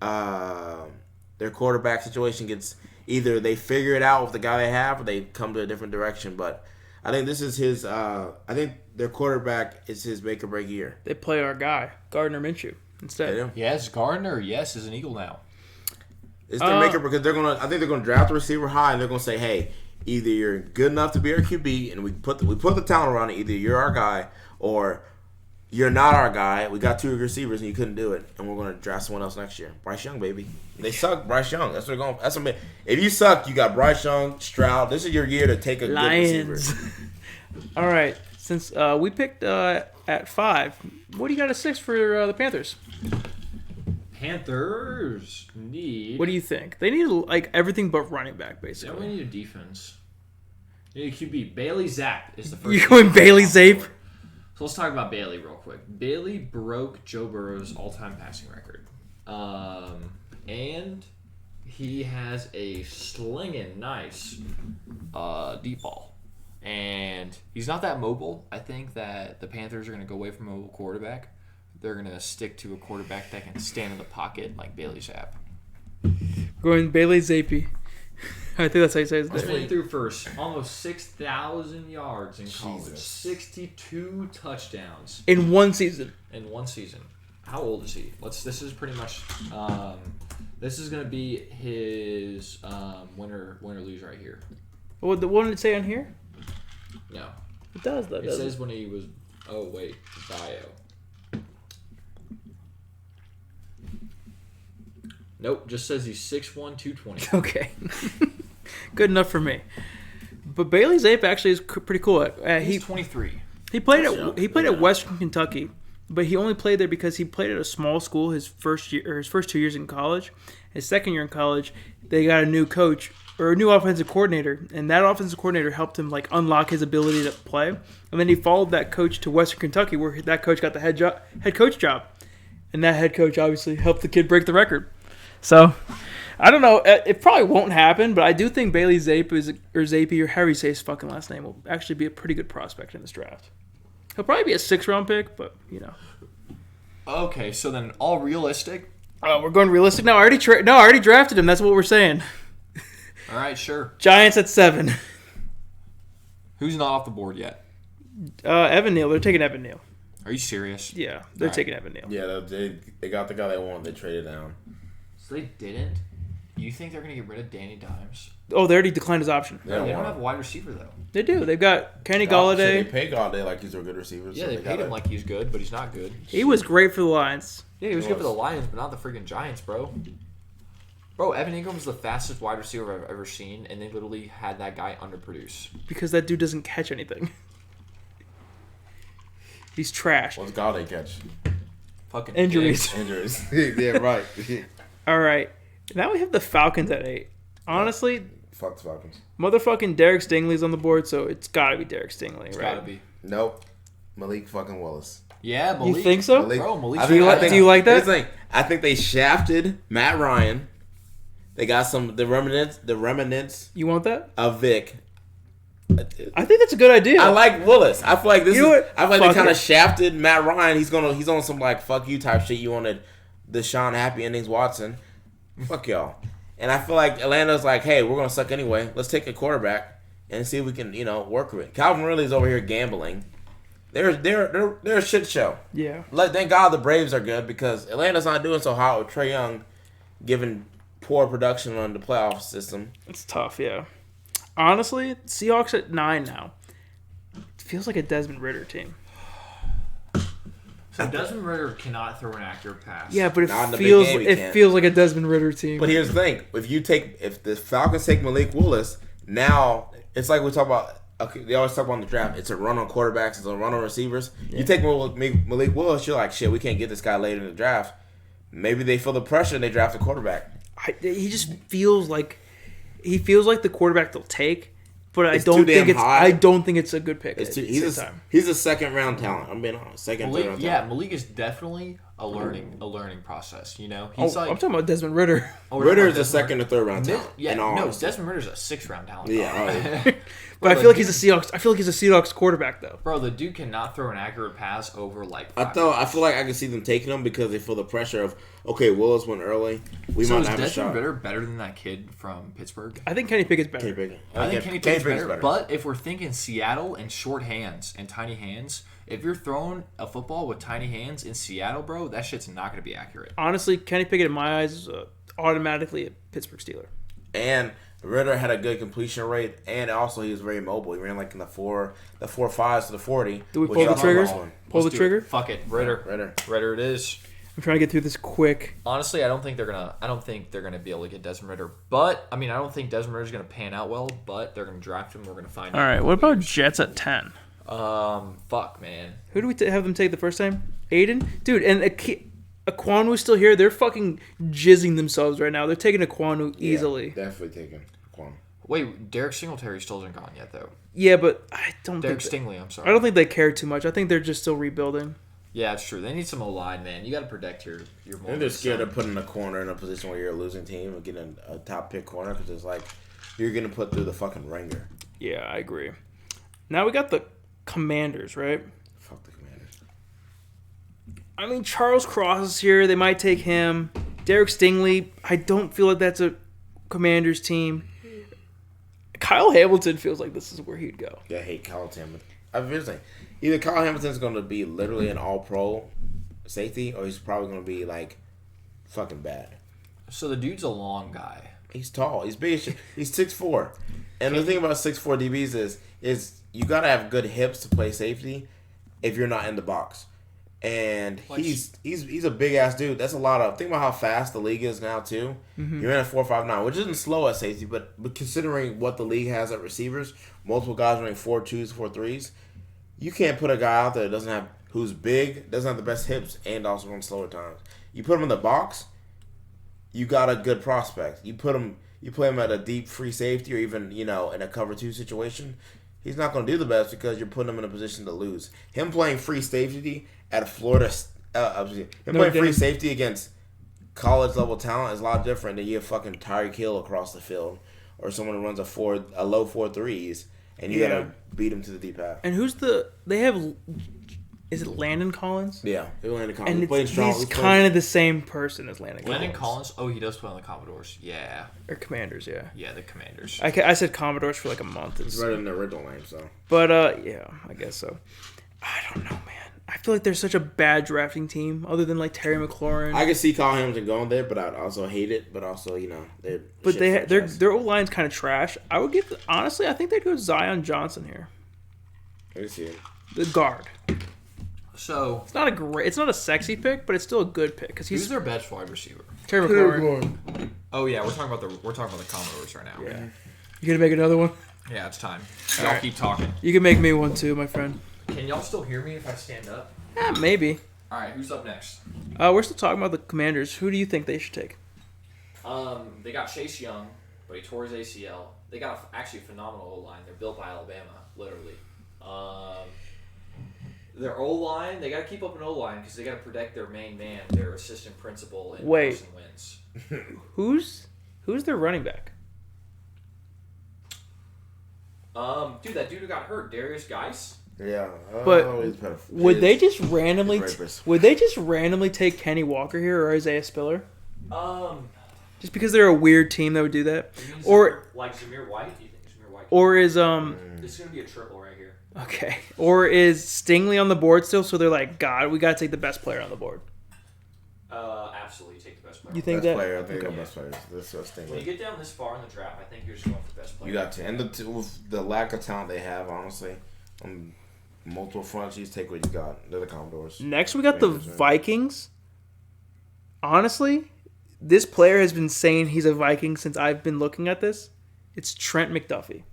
their quarterback situation gets, either they figure it out with the guy they have or they come to a different direction. But I think this is his, I think their quarterback is his make or break year. They play our guy, Gardner Minshew, instead. Yes, Gardner, is an Eagle now. It's their make or break because I think they're gonna draft the receiver high and they're gonna say, hey, either you're good enough to be our QB and we put the talent around it, either you're our guy or you're not our guy. We got 2 receivers and you couldn't do it, and we're gonna draft someone else next year. Bryce Young, baby. They suck. Bryce Young. That's what they're going. That's what. If you suck, you got Bryce Young, Stroud. This is your year to take a Lions. good receiver. All right. Since we picked at 5, what do you got at 6 for the Panthers? Panthers need. What do you think? They need everything but running back, basically. Yeah, we need a defense. We need a QB. Bailey Zapp is the first. You're going Bailey Zapp? So let's talk about Bailey real quick. Bailey broke Joe Burrow's all-time passing record. And he has a slinging nice deep ball. And he's not that mobile. I think that the Panthers are going to go away from a mobile quarterback. They're going to stick to a quarterback that can stand in the pocket like Bailey Zapp. Going Bailey Zappi. I think that's how you say his name. He threw for almost 6,000 yards in college. Jesus. 62 touchdowns. In one season. How old is he? This is pretty much... this is going to be his winner lose right here. What did it say on here? No. It does, though. It says when he was... Oh, wait. Bio. Nope, just says he's 6'1", 220. Okay. Good enough for me. But Bailey Zapp actually is pretty cool. He's 23. He played at Western Kentucky, but he only played there because he played at a small school his first 2 years in college. His second year in college, they got a new coach or a new offensive coordinator, and that offensive coordinator helped him unlock his ability to play. And then he followed that coach to Western Kentucky, where that coach got the head coach job, and that head coach obviously helped the kid break the record. So, I don't know. It probably won't happen, but I do think Bailey Zapp or however you say his fucking last name will actually be a pretty good prospect in this draft. He'll probably be a 6th-round pick, but Okay, so then all realistic. Oh, we're going realistic now. I already drafted him. That's what we're saying. All right, sure. Giants at 7. Who's not off the board yet? Evan Neal. They're taking Evan Neal. Are you serious? Yeah, they're taking Evan Neal. Yeah, they got the guy they wanted. They traded down. So they didn't. You think they're gonna get rid of Danny Dimes? Oh, they already declined his option. No, they don't have a wide receiver though. They do. They've got Kenny Shit, Galladay. they pay Galladay like he's a good receiver. Yeah, so they paid him like he's good, but he's not good. He was great for the Lions. Yeah, he was good for the Lions, but not the freaking Giants, bro. Bro, Evan Ingram's the fastest wide receiver I've ever seen, and they literally had that guy underproduce. Because that dude doesn't catch anything. He's trash. What's Galladay catch? Fucking Injuries. Injuries. Yeah, right. All right. Now we have the Falcons at 8. Honestly, Fuck the Falcons. motherfucking Derek Stingley's on the board, so it's got to be Derek Stingley, It's right? gotta be. Nope. Malik fucking Willis. Yeah, Malik. You think so? Malik. Bro, Malik. Do you like that? Here's the thing. I think they shafted Matt Ryan. They got the remnants You want that? of Vic. I think that's a good idea. I like Willis. I feel like You know what? I feel like Fuck they kind it. of shafted Matt Ryan. He's on some like fuck you type shit. You wanted the Sean Happy Endings Watson. Fuck y'all. And I feel like Atlanta's like, hey, we're gonna suck anyway. Let's take a quarterback and see if we can, work with it. Calvin Ridley's over here gambling. They're a shit show. Yeah. Thank God the Braves are good because Atlanta's not doing so hot with Trae Young, giving poor production on the playoff system. It's tough, yeah. Honestly, Seahawks at 9 now. It feels like a Desmond Ritter team. So Desmond Ritter cannot throw an accurate pass. Yeah, but Not in it the big feels game, he it can't. feels like a Desmond Ritter team. But here's the thing: if the Falcons take Malik Willis, now it's like we talk about. Okay, they always talk about in the draft. It's a run on quarterbacks. It's a run on receivers. Yeah. You take Malik Willis, you're like, shit, we can't get this guy later in the draft. Maybe they feel the pressure and they draft a quarterback. He just feels like the quarterback they'll take, but It's too damn high. I don't think it's a good pick. He's a second round talent. I'm being honest, third round talent. Yeah, Malik is definitely a learning process. He's I'm talking about Desmond Ritter. Ritter is a second or third round talent. Yeah, in all no, honesty. Desmond Ritter's a 6th round talent. Yeah, oh, But I feel like he's a Seahawks. I feel like he's a Seahawks quarterback though. Bro, the dude cannot throw an accurate pass over like. I feel like I can see them taking him because they feel the pressure of Willis went early. We So might is not have a Desmond shot. Ritter better than that kid from Pittsburgh? I think Kenny Pickett's better. Kenny Pickett. I think Kenny Pickett's better. But if we're thinking Seattle and short hands and tiny hands, if you're throwing a football with tiny hands in Seattle, bro, that shit's not going to be accurate. Honestly, Kenny Pickett in my eyes is automatically a Pittsburgh Steeler. And Ritter had a good completion rate, and also he was very mobile. He ran like in the 4.5s to the 40. Do we pull the triggers? Pull the Let's do trigger? it. Fuck it, Ritter it is. I'm trying to get through this quick. Honestly, I don't think they're gonna be able to get Desmond Ritter. But I mean, I don't think Desmond Ritter's gonna pan out well. But they're gonna draft him. We're gonna find. All right, what about Jets at 10? Fuck, man. Who do we have them take the first time? Aiden? Dude, and Aquanu's still here. They're fucking jizzing themselves right now. They're taking Aquanu easily. Yeah, definitely taking Quan. Wait, Derek Singletary still isn't gone yet, though. Yeah, but I don't Derek think... Stingley, I'm sorry. I don't think they care too much. I think they're just still rebuilding. Yeah, it's true. They need some O-line, man. You got to protect your And they're scared of putting a corner in a position where you're a losing team and getting a top pick corner because it's like you're going to put through the fucking ringer. Yeah, I agree. Now we got the Commanders, right? Fuck the Commanders. I mean, Charles Cross is here. They might take him. Derek Stingley, I don't feel like that's a Commanders team. Kyle Hamilton feels like this is where he'd go. Yeah, I hate Kyle Hamilton. I'm saying either Kyle Hamilton's going to be literally an all-pro safety or he's probably going to be like fucking bad. So the dude's a long guy. He's tall. He's big as shit. He's 6'4". And the thing about 6'4" DBs is you got to have good hips to play safety if you're not in the box. And he's a big ass dude. That's a lot of. Think about how fast the league is now too. Mm-hmm. You're in a 4.59, which isn't slow at safety, but considering what the league has at receivers, multiple guys running 4.2s, 4.3s, you can't put a guy out there that doesn't have who's big, doesn't have the best hips, and also runs slower times. You put him in the box, you got a good prospect. You play him at a deep free safety or even in a cover 2 situation. He's not going to do the best because you're putting him in a position to lose. Him playing free safety at Florida, free safety against college level talent is a lot different than you have fucking Tyreek Hill across the field or someone who runs a low 4.3s and you gotta beat him to the deep half. And is it Landon Collins? Yeah, Landon Collins. And he's kind of the same person as Landon Collins. Landon Collins? Oh, he does play on the Commodores. Yeah. Or Commanders, yeah. Yeah, the Commanders. I said Commodores for like a month. It's right in the original name, so. But, yeah, I guess so. I don't know, man. I feel like they're such a bad drafting team, other than like Terry McLaurin. I can see Kyle Hamilton going there, but I'd also hate it. But also, their O-line's kind of trash. I would honestly, I think they'd go Zion Johnson here. Let me see it. The guard. So It's not a sexy pick, but it's still a good pick because who's their best wide receiver? Terry McLaurin. Oh yeah, we're talking about the Commodores right now. Yeah. You gonna make another one? Yeah, it's time. Y'all keep talking. You can make me one too, my friend. Can y'all still hear me if I stand up? Yeah, maybe. All right, who's up next? We're still talking about the Commanders. Who do you think they should take? They got Chase Young, but he tore his ACL. They got actually a phenomenal O-line. They're built by Alabama, literally. Their O-line, they got to keep up an O-line because they got to protect their main man, their assistant principal, and Carson Wentz. Who's their running back? Dude, that dude who got hurt, Darius Geis. Yeah, but would they just randomly take Kenny Walker here or Isaiah Spiller? Just because they're a weird team that would do that, or like Zamir White? Do you think Zamir White? Or is This is gonna be a triple right here. Okay, or is Stingley on the board still? So they're like, God, we gotta take the best player on the board. Absolutely, take the best player. You think best that? player, I think the best players. This Stingley. When you get down this far in the draft, I think you're just going for the best player. You got to, and with the lack of talent they have, honestly, on multiple fronts, you just take what you got. They're the Commodores. Next, we got the Vikings. Honestly, this player has been saying he's a Viking since I've been looking at this. It's Trent McDuffie.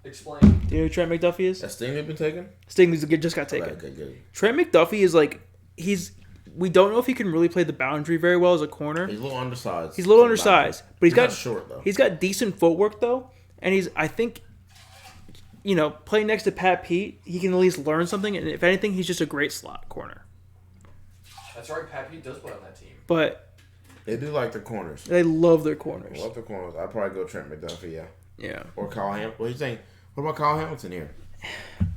Explain. Do you know who Trent McDuffie is? Has Stingley been taken? Stingley just got taken. Okay, good. Trent McDuffie is like we don't know if he can really play the boundary very well as a corner. He's a little undersized. But he's got not short though. He's got decent footwork though, and I think, playing next to Pat Pete, he can at least learn something. And if anything, he's just a great slot corner. That's right. Pat Pete does play on that team. But they do like their corners. They love their corners. I love their corners. I'd probably go Trent McDuffie. Yeah. Yeah. Or Kyle Hamilton. What do you think? What about Kyle Hamilton here?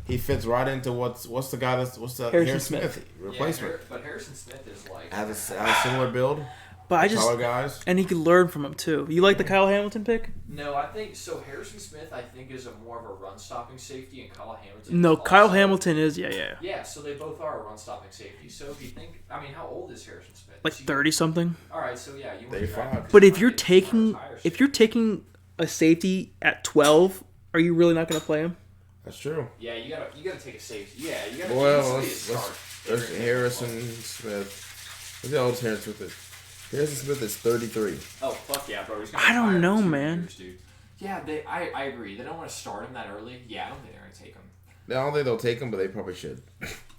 He fits right into what's the guy Harrison Smith replacement. Yeah, but Harrison Smith is like has a similar build. But taller guys, and he can learn from him too. You like the Kyle Hamilton pick? No, I think so. Harrison Smith, I think, is more of a run-stopping safety, and Kyle Hamilton. No, Kyle Hamilton is Yeah, so they both are a run-stopping safety. So if you think, how old is Harrison Smith? Like 30-something. All right, so yeah, you. 35. But if you're taking a safety at 12, are you really not going to play him? That's true. Yeah, you gotta take a safety. Yeah, you gotta. Well, let's Harrison Smith. What's the old Harrison Smith? Harrison Smith is 33. Oh fuck yeah, bro! I don't know, man. Years, yeah, I agree. They don't want to start him that early. Yeah, I don't think they're gonna take him. I don't think they'll take him, but they probably should.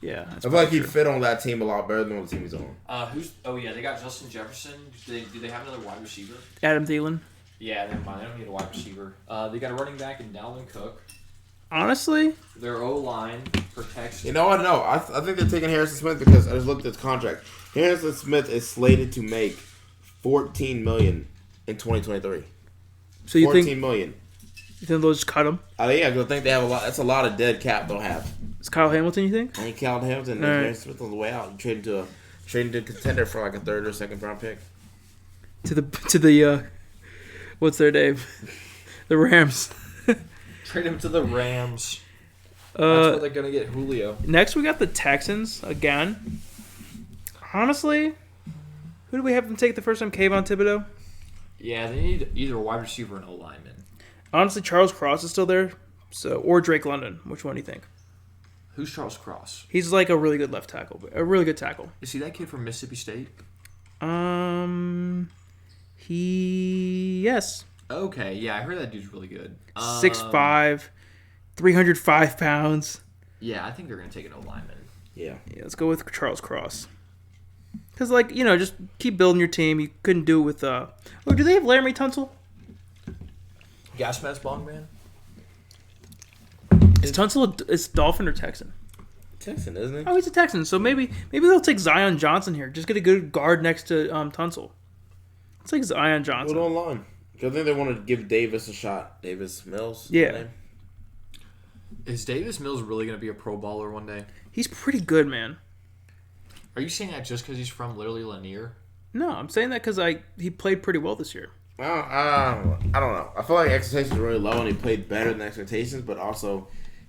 Yeah, I feel like he'd fit on that team a lot better than what the team he's on. They got Justin Jefferson. Do they have another wide receiver? Adam Thielen. Yeah, never mind. They don't need a wide receiver. They got a running back in Dalvin Cook. Honestly, their O-line protects. You know what? No, I think they're taking Harrison Smith because I just looked at his contract. Harrison Smith is slated to make $14 million in 2023. So you $14 million. You think they'll just cut him? Yeah, because I think they have a lot. That's a lot of dead cap they'll have. It's Kyle Hamilton, you think? I think Kyle Hamilton and Harrison Smith on the way out. You trade into a contender for like a third or second round pick. To the what's their name? The Rams. Trade him to the Rams. That's where they're going to get Julio. Next, we got the Texans again. Honestly, who do we have them take the first time? Kayvon Thibodeau? Yeah, they need either a wide receiver or an O-lineman. Honestly, Charles Cross is still there. Or Drake London. Which one do you think? Who's Charles Cross? He's like a really good left tackle. A really good tackle. Is he that kid from Mississippi State? Yes. Okay, yeah, I heard that dude's really good. 6'5", 305 pounds. Yeah, I think they're going to take an O-lineman. Yeah, let's go with Charles Cross. Because, just keep building your team. You couldn't do it with... do they have Laramie Tunsil? Gas mask bong, man? Is Tunsil a Dolphin or Texan? Texan, isn't he? Oh, he's a Texan. So maybe they'll take Zion Johnson here. Just get a good guard next to Tunsil. Let's take Zion Johnson. Put online. I think they want to give Davis a shot. Davis Mills. Yeah. Is Davis Mills really going to be a pro baller one day? He's pretty good, man. Are you saying that just because he's from literally Lanier? No, I'm saying that because he played pretty well this year. Well, I don't know. I feel like expectations were really low and he played better than expectations, but also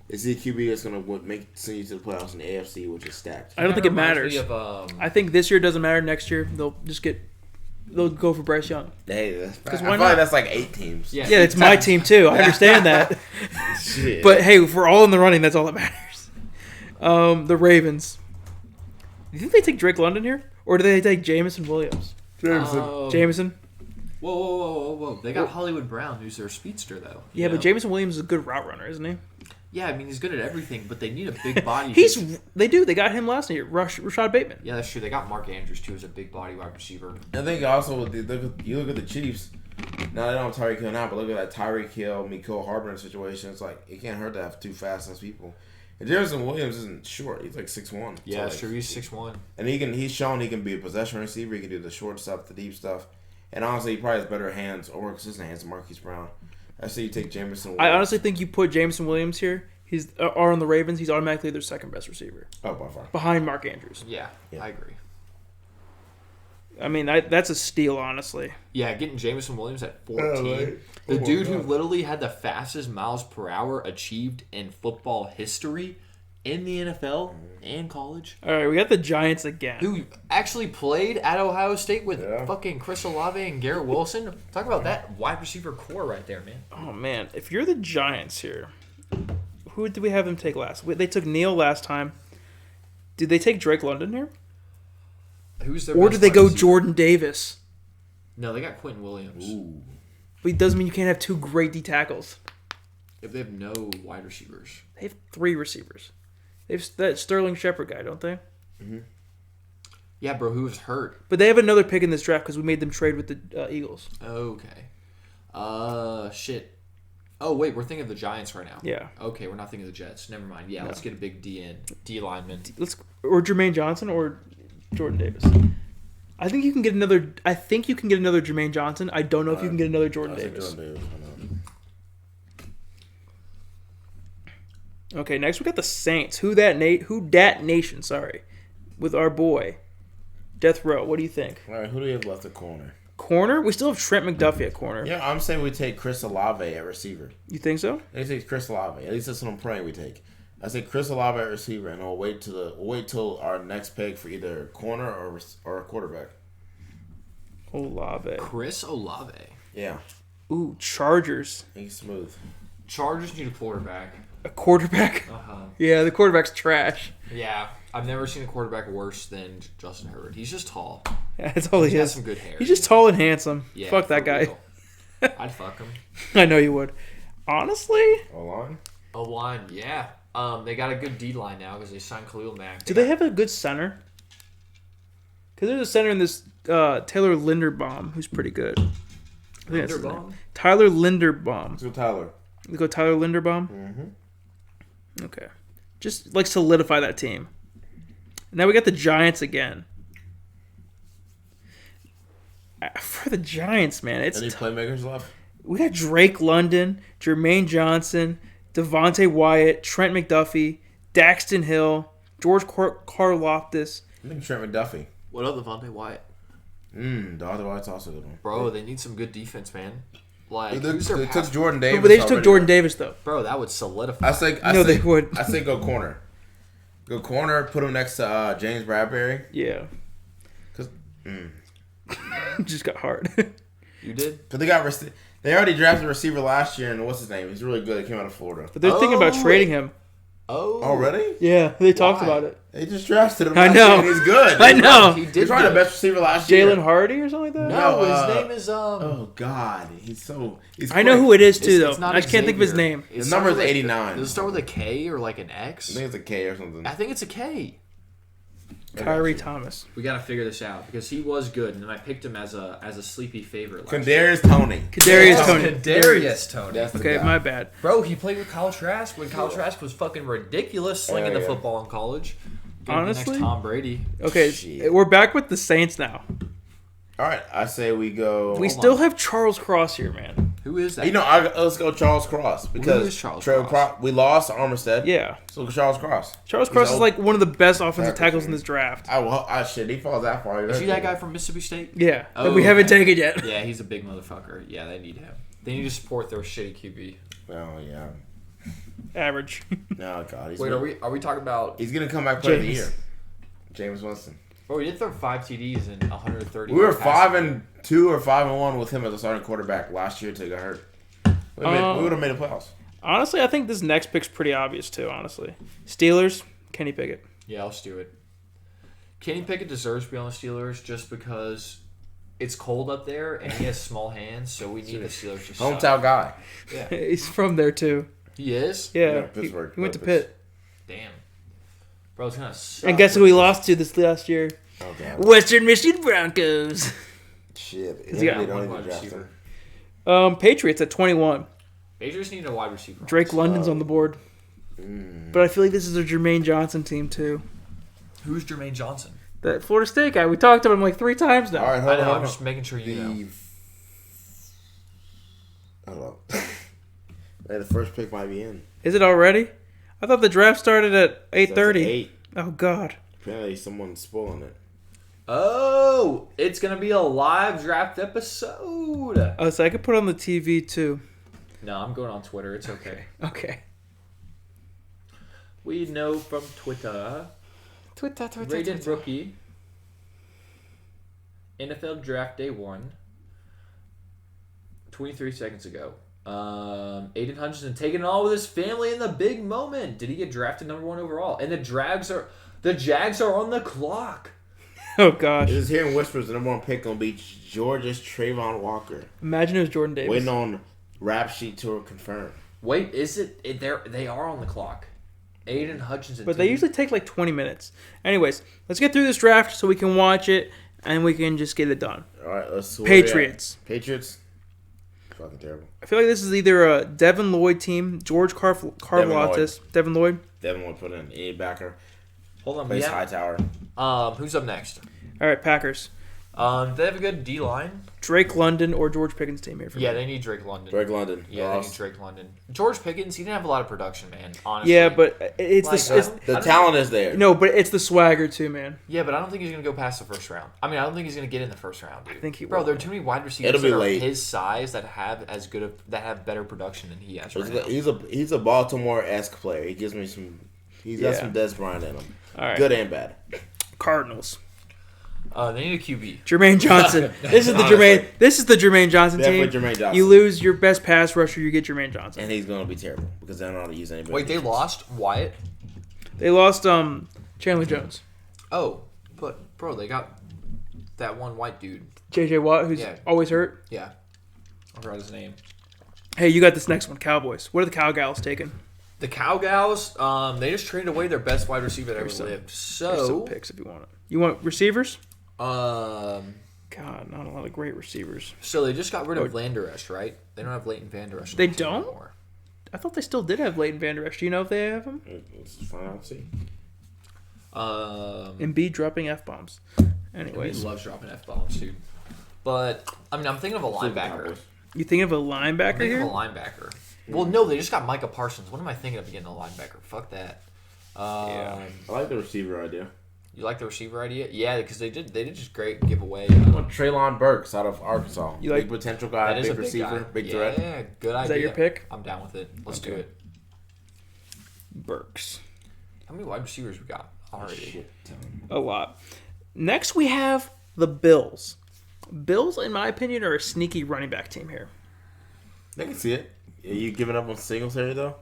Is he a QB that's going to send you to the playoffs in the AFC, which is stacked? I don't think it matters. Of, I think this year doesn't matter. Next year they'll go for Bryce Young. Hey, I feel why like not? that's like 8 teams. Yeah. Yeah, it's my team too. I understand that. Shit. But hey, if we're all in the running, that's all that matters. The Ravens. Do you think they take Drake London here, or do they take Jamison Williams? Jamison. Whoa. They got Hollywood Brown, who's their speedster, though. Yeah, but Jamison Williams is a good route runner, isn't he? Yeah, I mean, he's good at everything, but they need a big body. They do. They got him last year. Rashad Bateman. Yeah, that's true. They got Mark Andrews, too, as a big body wide receiver. I think also, you look at the Chiefs. Now, they don't have Tyreek Hill now, but look at that Tyreek Hill, Mecole Hardman situation. It's like, it can't hurt to have 2 fast-ass people. And Jamison Williams isn't short. He's like 6'1". Yeah, so sure. He's 6'1". And he's shown he can be a possession receiver. He can do the short stuff, the deep stuff. And honestly, he probably has better hands or more consistent hands than Marquise Brown. I say you take Jamison Williams. I honestly think you put Jamison Williams here. He's on the Ravens. He's automatically their second best receiver. Oh, by far. Behind Mark Andrews. Yeah, I agree. I mean, that's a steal, honestly. Yeah, getting Jamison Williams at 14. The dude who literally had the fastest miles per hour achieved in football history in the NFL and college. All right, we got the Giants again. Who actually played at Ohio State with fucking Chris Olave and Garrett Wilson. Talk about that wide receiver core right there, man. Oh, man. If you're the Giants here, who did we have them take last? They took Neal last time. Did they take Drake London here? Who's their Or best did they wide go receiver? Jordan Davis? No, they got Quinton Williams. Ooh. But it doesn't mean you can't have 2 great D tackles. If they have no wide receivers. They have 3 receivers. They have that Sterling Shepard guy, don't they? Mm-hmm. Yeah, bro, who was hurt? But they have another pick in this draft because we made them trade with the Eagles. Okay. Shit. Oh, wait, we're thinking of the Giants right now. Yeah. Okay, we're not thinking of the Jets. Never mind. Yeah, let's get a big D lineman. Or Jermaine Johnson or Jordan Davis. I think you can get another Jermaine Johnson. I don't know if you can get another Jordan Davis. Okay, next we got the Saints. Who dat nation, sorry. With our boy. Death Row. What do you think? All right, who do we have left at corner? Corner? We still have Trent McDuffie at corner. Yeah, I'm saying we take Chris Olave at receiver. You think so? They take Chris Olave. At least that's what I'm praying we take. I say Chris Olave at receiver, and we'll wait till our next pick for either corner or a quarterback. Olave. Chris Olave. Yeah. Ooh, Chargers. He's smooth. Chargers need a quarterback. A quarterback? Uh-huh. Yeah, the quarterback's trash. Yeah, I've never seen a quarterback worse than Justin Herbert. He's just tall. Yeah, that's all he He has is. some good hair. He's just tall and handsome. Yeah, Fuck that for guy. real. I'd fuck him. I know you would. Honestly? O-line? O-line, yeah. They got a good D-line now because they signed Khalil Mack. Do they have a good center? Because there's a center in this Taylor Linderbaum who's pretty good. I think that's his name. Tyler Linderbaum. Let's go Tyler. You go Tyler Linderbaum? Mm-hmm. Okay. Just like solidify that team. Now we got the Giants again. For the Giants, man, it's Any playmakers left? we got Drake London, Jermaine Johnson, Devontae Wyatt, Trent McDuffie, Daxton Hill, George Karlaftis. I think Trent McDuffie. What about Devontae Wyatt? Devontae Wyatt's also a good one. Bro, they need some good defense, man. Like, They who's their took pass- Jordan Davis. But they just took already. Jordan Davis, though. Bro, that would solidify. They would. I say go corner. Go corner. Put him next to James Bradbury. Yeah. Cause, Just got hard. You did? but they already drafted a receiver last year, and what's his name? He's really good. He came out of Florida. But they're thinking about trading him. Oh. Already? Yeah, they talked Why? about it. They just drafted him. I last know. year, and he's good. I know. He did He's probably the good. best receiver last year. Jalen Hardy or something like that? No, No, his name is Oh God, he's I know who it is, too, It's though. not I just can't think of his Xavier. name. His number is 89. Does it start with a K or like an X? I think it's a K or something. I think it's a K. Kyrie Thomas. We gotta figure this out because he was good, and then I picked him as a sleepy favorite. Kadarius Toney. Kadarius Toney. Kadarius Toney. That's the Okay, guy. my bad. Bro, he played with Kyle Trask when Kyle Trask was fucking ridiculous slinging the yeah. football in college. Gonna be Honestly? next Tom Brady. Okay, Shit. we're back with the Saints now. All right, I say we go. We still have Charles Cross here, man. Who is that? You know, let's go Charles Cross because is Charles Trevor Cross? we lost Armstead. Yeah. So Charles Cross. Charles He's Cross is old. like one of the best offensive Tackle tackles in team. this draft. Shit, he falls that far. Is he that guy from Mississippi State? Yeah, Oh, that we haven't okay. taken yet. Yeah, he's a big motherfucker. Yeah, they need him. They need to support their shitty QB. Oh yeah. Average. No, God. Wait, are we talking about? He's gonna come back player of the James. year. James Winston. Oh, he did throw 5 TDs and 130. We were 5-2 or 5-1 with him as a starting quarterback last year until he got hurt. We would have made the playoffs. Honestly, I think this next pick's pretty obvious too. Honestly, Steelers, Kenny Pickett. Yeah, I'll do it. Kenny Pickett deserves to be on the Steelers just because it's cold up there and he has small hands, so we need the Steelers to suck. Hometown guy. Yeah, He's from there too. he is. Yeah, Pittsburgh. he went to Pitt. Damn, bro, it's gonna suck. And guess who he lost to this last year? Oh, God. Western Michigan Broncos. Shit. He's got They don't one even wide draft receiver. him. Patriots at 21. Patriots need a wide receiver. Drake London's on the board. But I feel like this is a Jermaine Johnson team too. Who's Jermaine Johnson? That Florida State guy. We talked to him like 3 times now. All right, I hold know. on. I'm just making sure you know. Hold on. Hey, the first pick might be in. Is it already? I thought the draft started at 8:30. 8. Oh God. Apparently, someone's spoiling it. Oh, it's gonna be a live draft episode. Oh, so I could put it on the TV too. No, I'm going on Twitter. It's okay. Okay. We know from Twitter. Rated rookie. NFL draft day 1. 23 seconds ago. Aiden Hunterson taking it all with his family in the big moment. Did he get drafted number 1 overall? And the Jags are on the clock. Oh gosh. It is hearing whispers the number 1 pick gonna be Georgia's Trayvon Walker. Imagine it was Jordan Davis. Waiting on rap sheet to confirm. Wait, is it? They are on the clock. Aiden Hutchinson. But they usually take like 20 minutes. Anyways, let's get through this draft so we can watch it and we can just get it done. All right, let's see. Patriots. Patriots. Fucking terrible. I feel like this is either a Devin Lloyd team, George Karlaftis, Devin Lloyd. Devin will put in a backer. Hold on, Plays Hightower. Who's up next? All right, Packers. They have a good D line. Drake London or George Pickens team here for me. Yeah, they need Drake London. Drake London. Yeah, they need Drake London. George Pickens, he didn't have a lot of production, man. Honestly. Yeah, but it's The talent is there. no, but it's the swagger too, man. Yeah, but I don't think he's gonna go past the first round. I mean, I don't think he's gonna get in the first round, dude. I think he Bro, will. there are too many wide receivers It'll be that are late. his size that have better production than he has right now. He's a Baltimore-esque player. He gives me some. He's got some Des Bryant in him. All right. Good and bad. Cardinals. They need a QB. Jermaine Johnson. This is the Honestly. Jermaine Johnson team. Definitely Jermaine Johnson. You lose your best pass rusher, you get Jermaine Johnson. And he's gonna be terrible because they don't know how to use anybody. Wait, they lost Wyatt? They lost Chandler Jones. Oh, but bro, they got that one white dude. JJ Watt, who's always hurt. Yeah, I forgot his name. Hey, you got this next one, Cowboys. What are the Cowgals taking? The Cowgals, they just traded away their best wide receiver that ever lived. There's some So, picks if you want it. You want receivers? um, God, not a lot of great receivers. so they just got rid of Van Der Esch, right? They don't have Leighton Van Der Esch. They don't? I thought they still did have Leighton Van Der Esch. Do you know if they have him? Let's find out and see. Embiid dropping F-bombs. He Anyways. loves dropping F-bombs, dude. But, I mean, I'm thinking of a linebacker. You thinking of a I'm linebacker thinking here? of a linebacker. Well, no, they just got Micah Parsons. What am I thinking of getting a linebacker? Fuck that. I like the receiver idea. You like the receiver idea? Yeah, because they did just great give away. I want Treylon Burks out of Arkansas. You like- big potential guy, That is big a big receiver, guy. big threat. Yeah, good idea. Is that your pick? I'm down with it. Let's do it. Burks. How many wide receivers we got already? Shit. A lot. Next, we have the Bills. Bills, in my opinion, are a sneaky running back team here. I can see it. Are you giving up on Singletary though?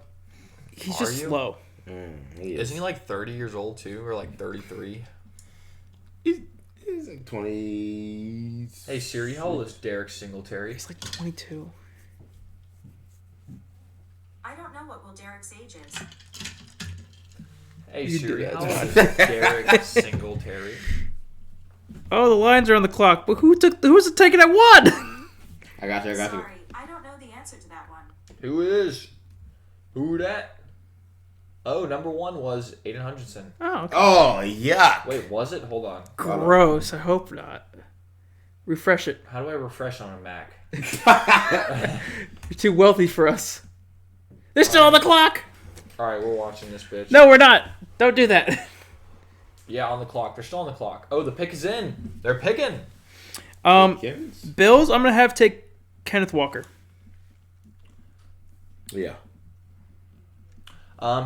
He's Are just you? slow. He is. Isn't he like 30 years old too, or like 33? He's like 20. Hey Siri, how old is Derek Singletary? He's like 22. I don't know what Will Derek's age is. Hey You do Siri, that, how old John. is Derek Singletary? Oh, the lines are on the clock. But who's it taking at one? I got you. Sorry, I don't know the answer to that one. Who is? Who that? Oh, number 1 was Aiden Hunterson. Oh, okay. Oh, yeah. Wait, was it? Hold on. Gross. I hope not. Refresh it. How do I refresh on a Mac? You're too wealthy for us. They're still on the clock. All right, we're watching this bitch. No, we're not. Don't do that. Yeah, on the clock. They're still on the clock. Oh, the pick is in. They're picking. Bills, I'm going to have take Kenneth Walker. Yeah.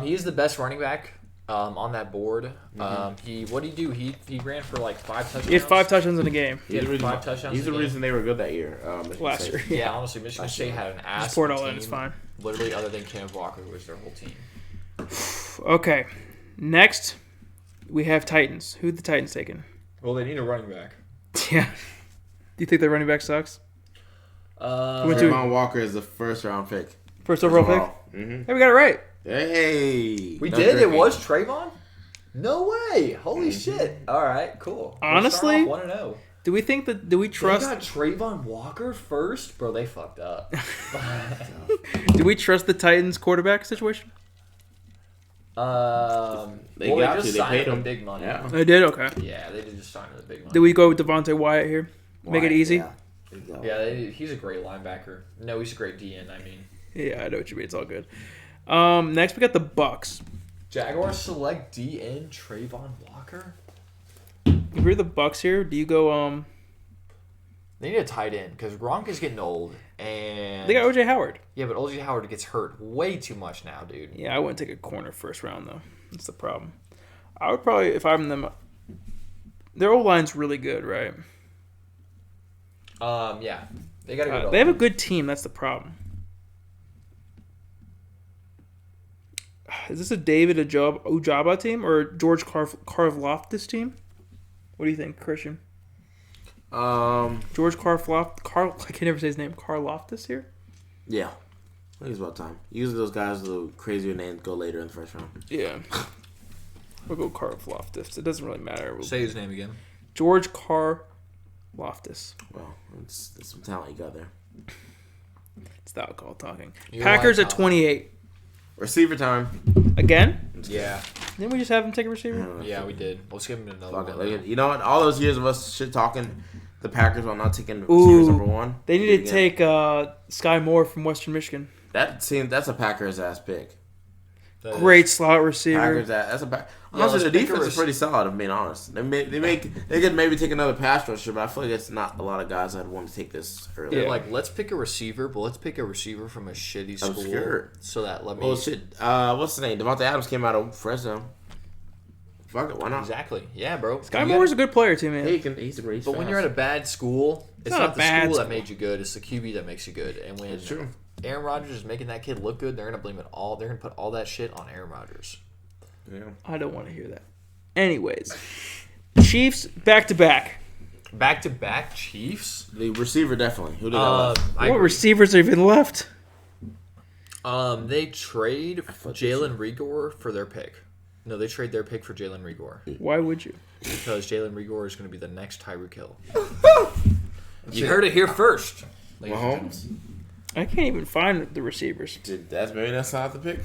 He is the best running back on that board. What did he do? He ran for like 5 touchdowns. He had 5 touchdowns in a game. He had 5 touchdowns. He's the reason they were good that year. Last year. Yeah, honestly, Michigan State had an ass Just pour it all team. in. It's fine. Literally, other than Kenneth Walker, who was their whole team. Okay. Next, we have Titans. Who the Titans taking? Well, they need a running back. Yeah. Do you think their running back sucks? Trayvon Walker is the first round pick. First overall pick? Mm-hmm. Hey, we got it right. Hey. We did? It was Trayvon? No way. Holy shit. All right, cool. Honestly, 1-0. do we think that? Do we trust? They got Trayvon Walker first? Bro, they fucked up. Do we trust the Titans quarterback situation? They They just signed paid him him big money. Yeah. They did? Okay. Yeah, they did just sign him the big money. Do we go with Devontae Wyatt here? Make it easy? Yeah. He's a great linebacker. No, he's a great DN, I mean. Yeah, I know what you mean. It's all good. Next, we got the Bucks. Jaguars select DN Trayvon Walker? If you're the Bucks here, do you go? They need a tight end because Gronk is getting old. And They got OJ Howard. Yeah, but OJ Howard gets hurt way too much now, dude. Yeah, I wouldn't take a corner first round though. That's the problem. I would probably, if I'm them. Their O line's really good, right? Yeah. They got a good They have a good team. That's the problem. Is this a David Ojaba team or George Karlaftis team? What do you think, Christian? George I can never say his name. Karlaftis here? Yeah. I think it's about time. Usually those guys with the crazier names go later in the first round. Yeah. We'll go Karlaftis. It doesn't really matter. Say his name again. George Karlaftis. Well, it's some talent you got there. It's the alcohol talking. You're Packers like, at 28. Receiver time. Again? Yeah. Didn't we just have him take a receiver? Yeah, we did. Let's give him another Fuck one. it. You know what? All those years of us shit talking, the Packers are not taking receivers number one. They need to take Sky Moore from Western Michigan. That's a Packers ass pick. Great slot receiver. Packers that's a honestly, the defense is pretty solid. I'm being honest. They could maybe take another pass rusher, but I feel like it's not a lot of guys that want to take this early. They're like, let's pick a receiver, but let's pick a receiver from a shitty school. Obscure. So that let me. Well, shit. What's the name? Devontae Adams came out of Fresno. Fuck it, why not? Exactly. Yeah, bro. Sky Moore's a good player too, man. He's great. But when you're at a bad school, it's not not a the bad school that school. made you good. It's the QB that makes you good. And when It's true. Aaron Rodgers is making that kid look good, they're gonna blame it all. They're gonna put all that shit on Aaron Rodgers. Yeah. I don't want to hear that. Anyways, Chiefs back to back. Back to back Chiefs. The receiver definitely. Who did that? What receivers are even left? They trade Jalen Rigor for their pick. No, they trade their pick for Jalen Rigor Why would you? because Jalen Rigor is going to be the next Tyreek Hill. You heard it here first. Mahomes? I can't even find the receivers. Maybe that's not the pick.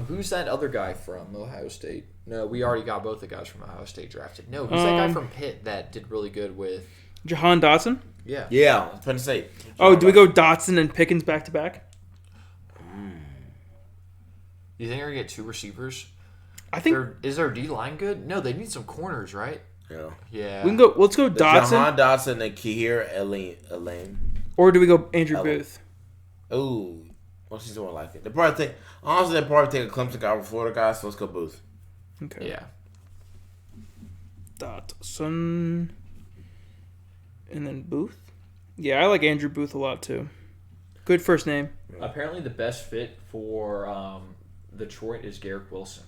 Who's that other guy from Ohio State? No, we already got both the guys from Ohio State drafted. No, who's that guy from Pitt that did really good with? Jahan Dotson? Yeah. Yeah, Penn State. Oh, do we go Dotson and Pickens back to back? You think they're gonna get 2 receivers? I think Is their D line good? No, they need some corners, right? Yeah. Yeah. we can go. Let's go Dotson, Jahan Dotson and Kihir Elaine. or do we go Andrew Booth? Ooh. What's he doing like it? They probably take a Clemson guy over Florida guy, so let's go Booth. Okay. Yeah. Dotson, and then Booth. Yeah, I like Andrew Booth a lot too. Good first name. Apparently, the best fit for Detroit is Garrett Wilson.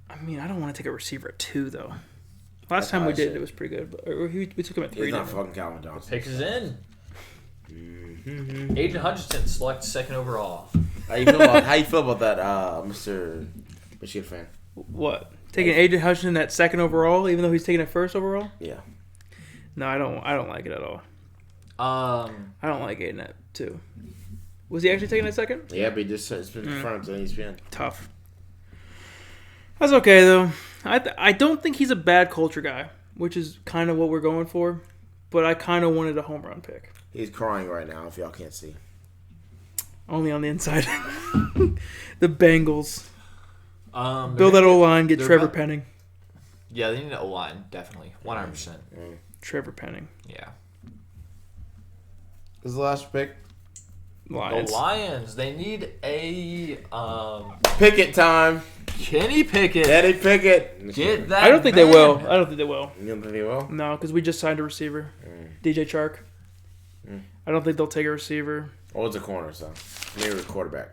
I mean, I don't want to take a receiver at 2 though. Last time we did it was pretty good, but we took him at 3. He's not fucking Calvin Johnson. Pick is in. Aiden Hunterson selected 2nd overall. How you feel about that, Mr. Michigan fan? What? Taking Aiden Hutchinson at 2nd overall, even though he's taking it 1st overall? Yeah. No, I don't like it at all. I don't like Aiden at 2. Was he actually taking it 2nd? Yeah, but it's been confirmed on ESPN. Tough. That's okay though. I don't think he's a bad culture guy, which is kind of what we're going for. But I kind of wanted a home run pick. He's crying right now, if y'all can't see. Only on the inside. The Bengals. Build that O-line, get Trevor Penning. Yeah, they need an O-line, definitely. 100%. Trevor Penning. Yeah. This is the last pick. Lions. The Lions. They need a Pickett time. Kenny Pickett. Eddie Pickett. Get that. I don't think they will. I don't think they will. You don't think they will? No, because we just signed a receiver, DJ Chark. I don't think they'll take a receiver. Oh, it's a corner, so maybe a quarterback.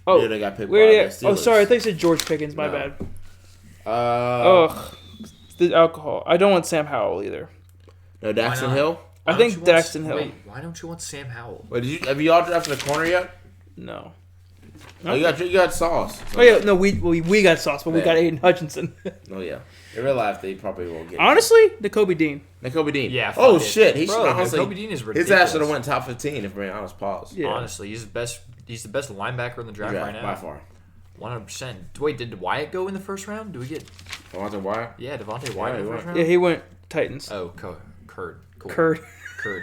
Oh, Maybe they got picked by where the did? Oh, Steelers. sorry. I think it said George Pickens. My No. bad. Uh, The alcohol. I don't want Sam Howell either. no, Daxton not? Hill. I think Daxton Hill. Wait, why don't you want Sam Howell? Wait, have you all drafted a corner yet? No. Oh, you got Sauce. So- Oh yeah, no, we got Sauce, but we got Aiden Hutchinson. Oh yeah. In real life, they probably won't get. Honestly, N'Kobe Dean. N'Kobe Dean. Yeah. Oh fuck it. shit. He Bro, should honestly. Kobe Dean is His ridiculous. ass should have went top 15 if we're being honest. Pause. Yeah. Honestly, he's the best. He's the best linebacker in the draft Yeah, right now. by far. 100%. Wait, did Wyatt go in the first round? Do we get? Devontae Wyatt. Yeah, Devontae Wyatt in the he first went. round. Yeah, he went Titans. Oh, Curd. Cool. Curd. Curd.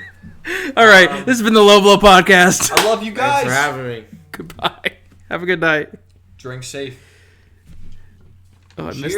All right, this has been the Low Blow Podcast. I love you guys. Thanks for having me. Goodbye. Have a good night. Drink safe. Oh, I missed Cheers.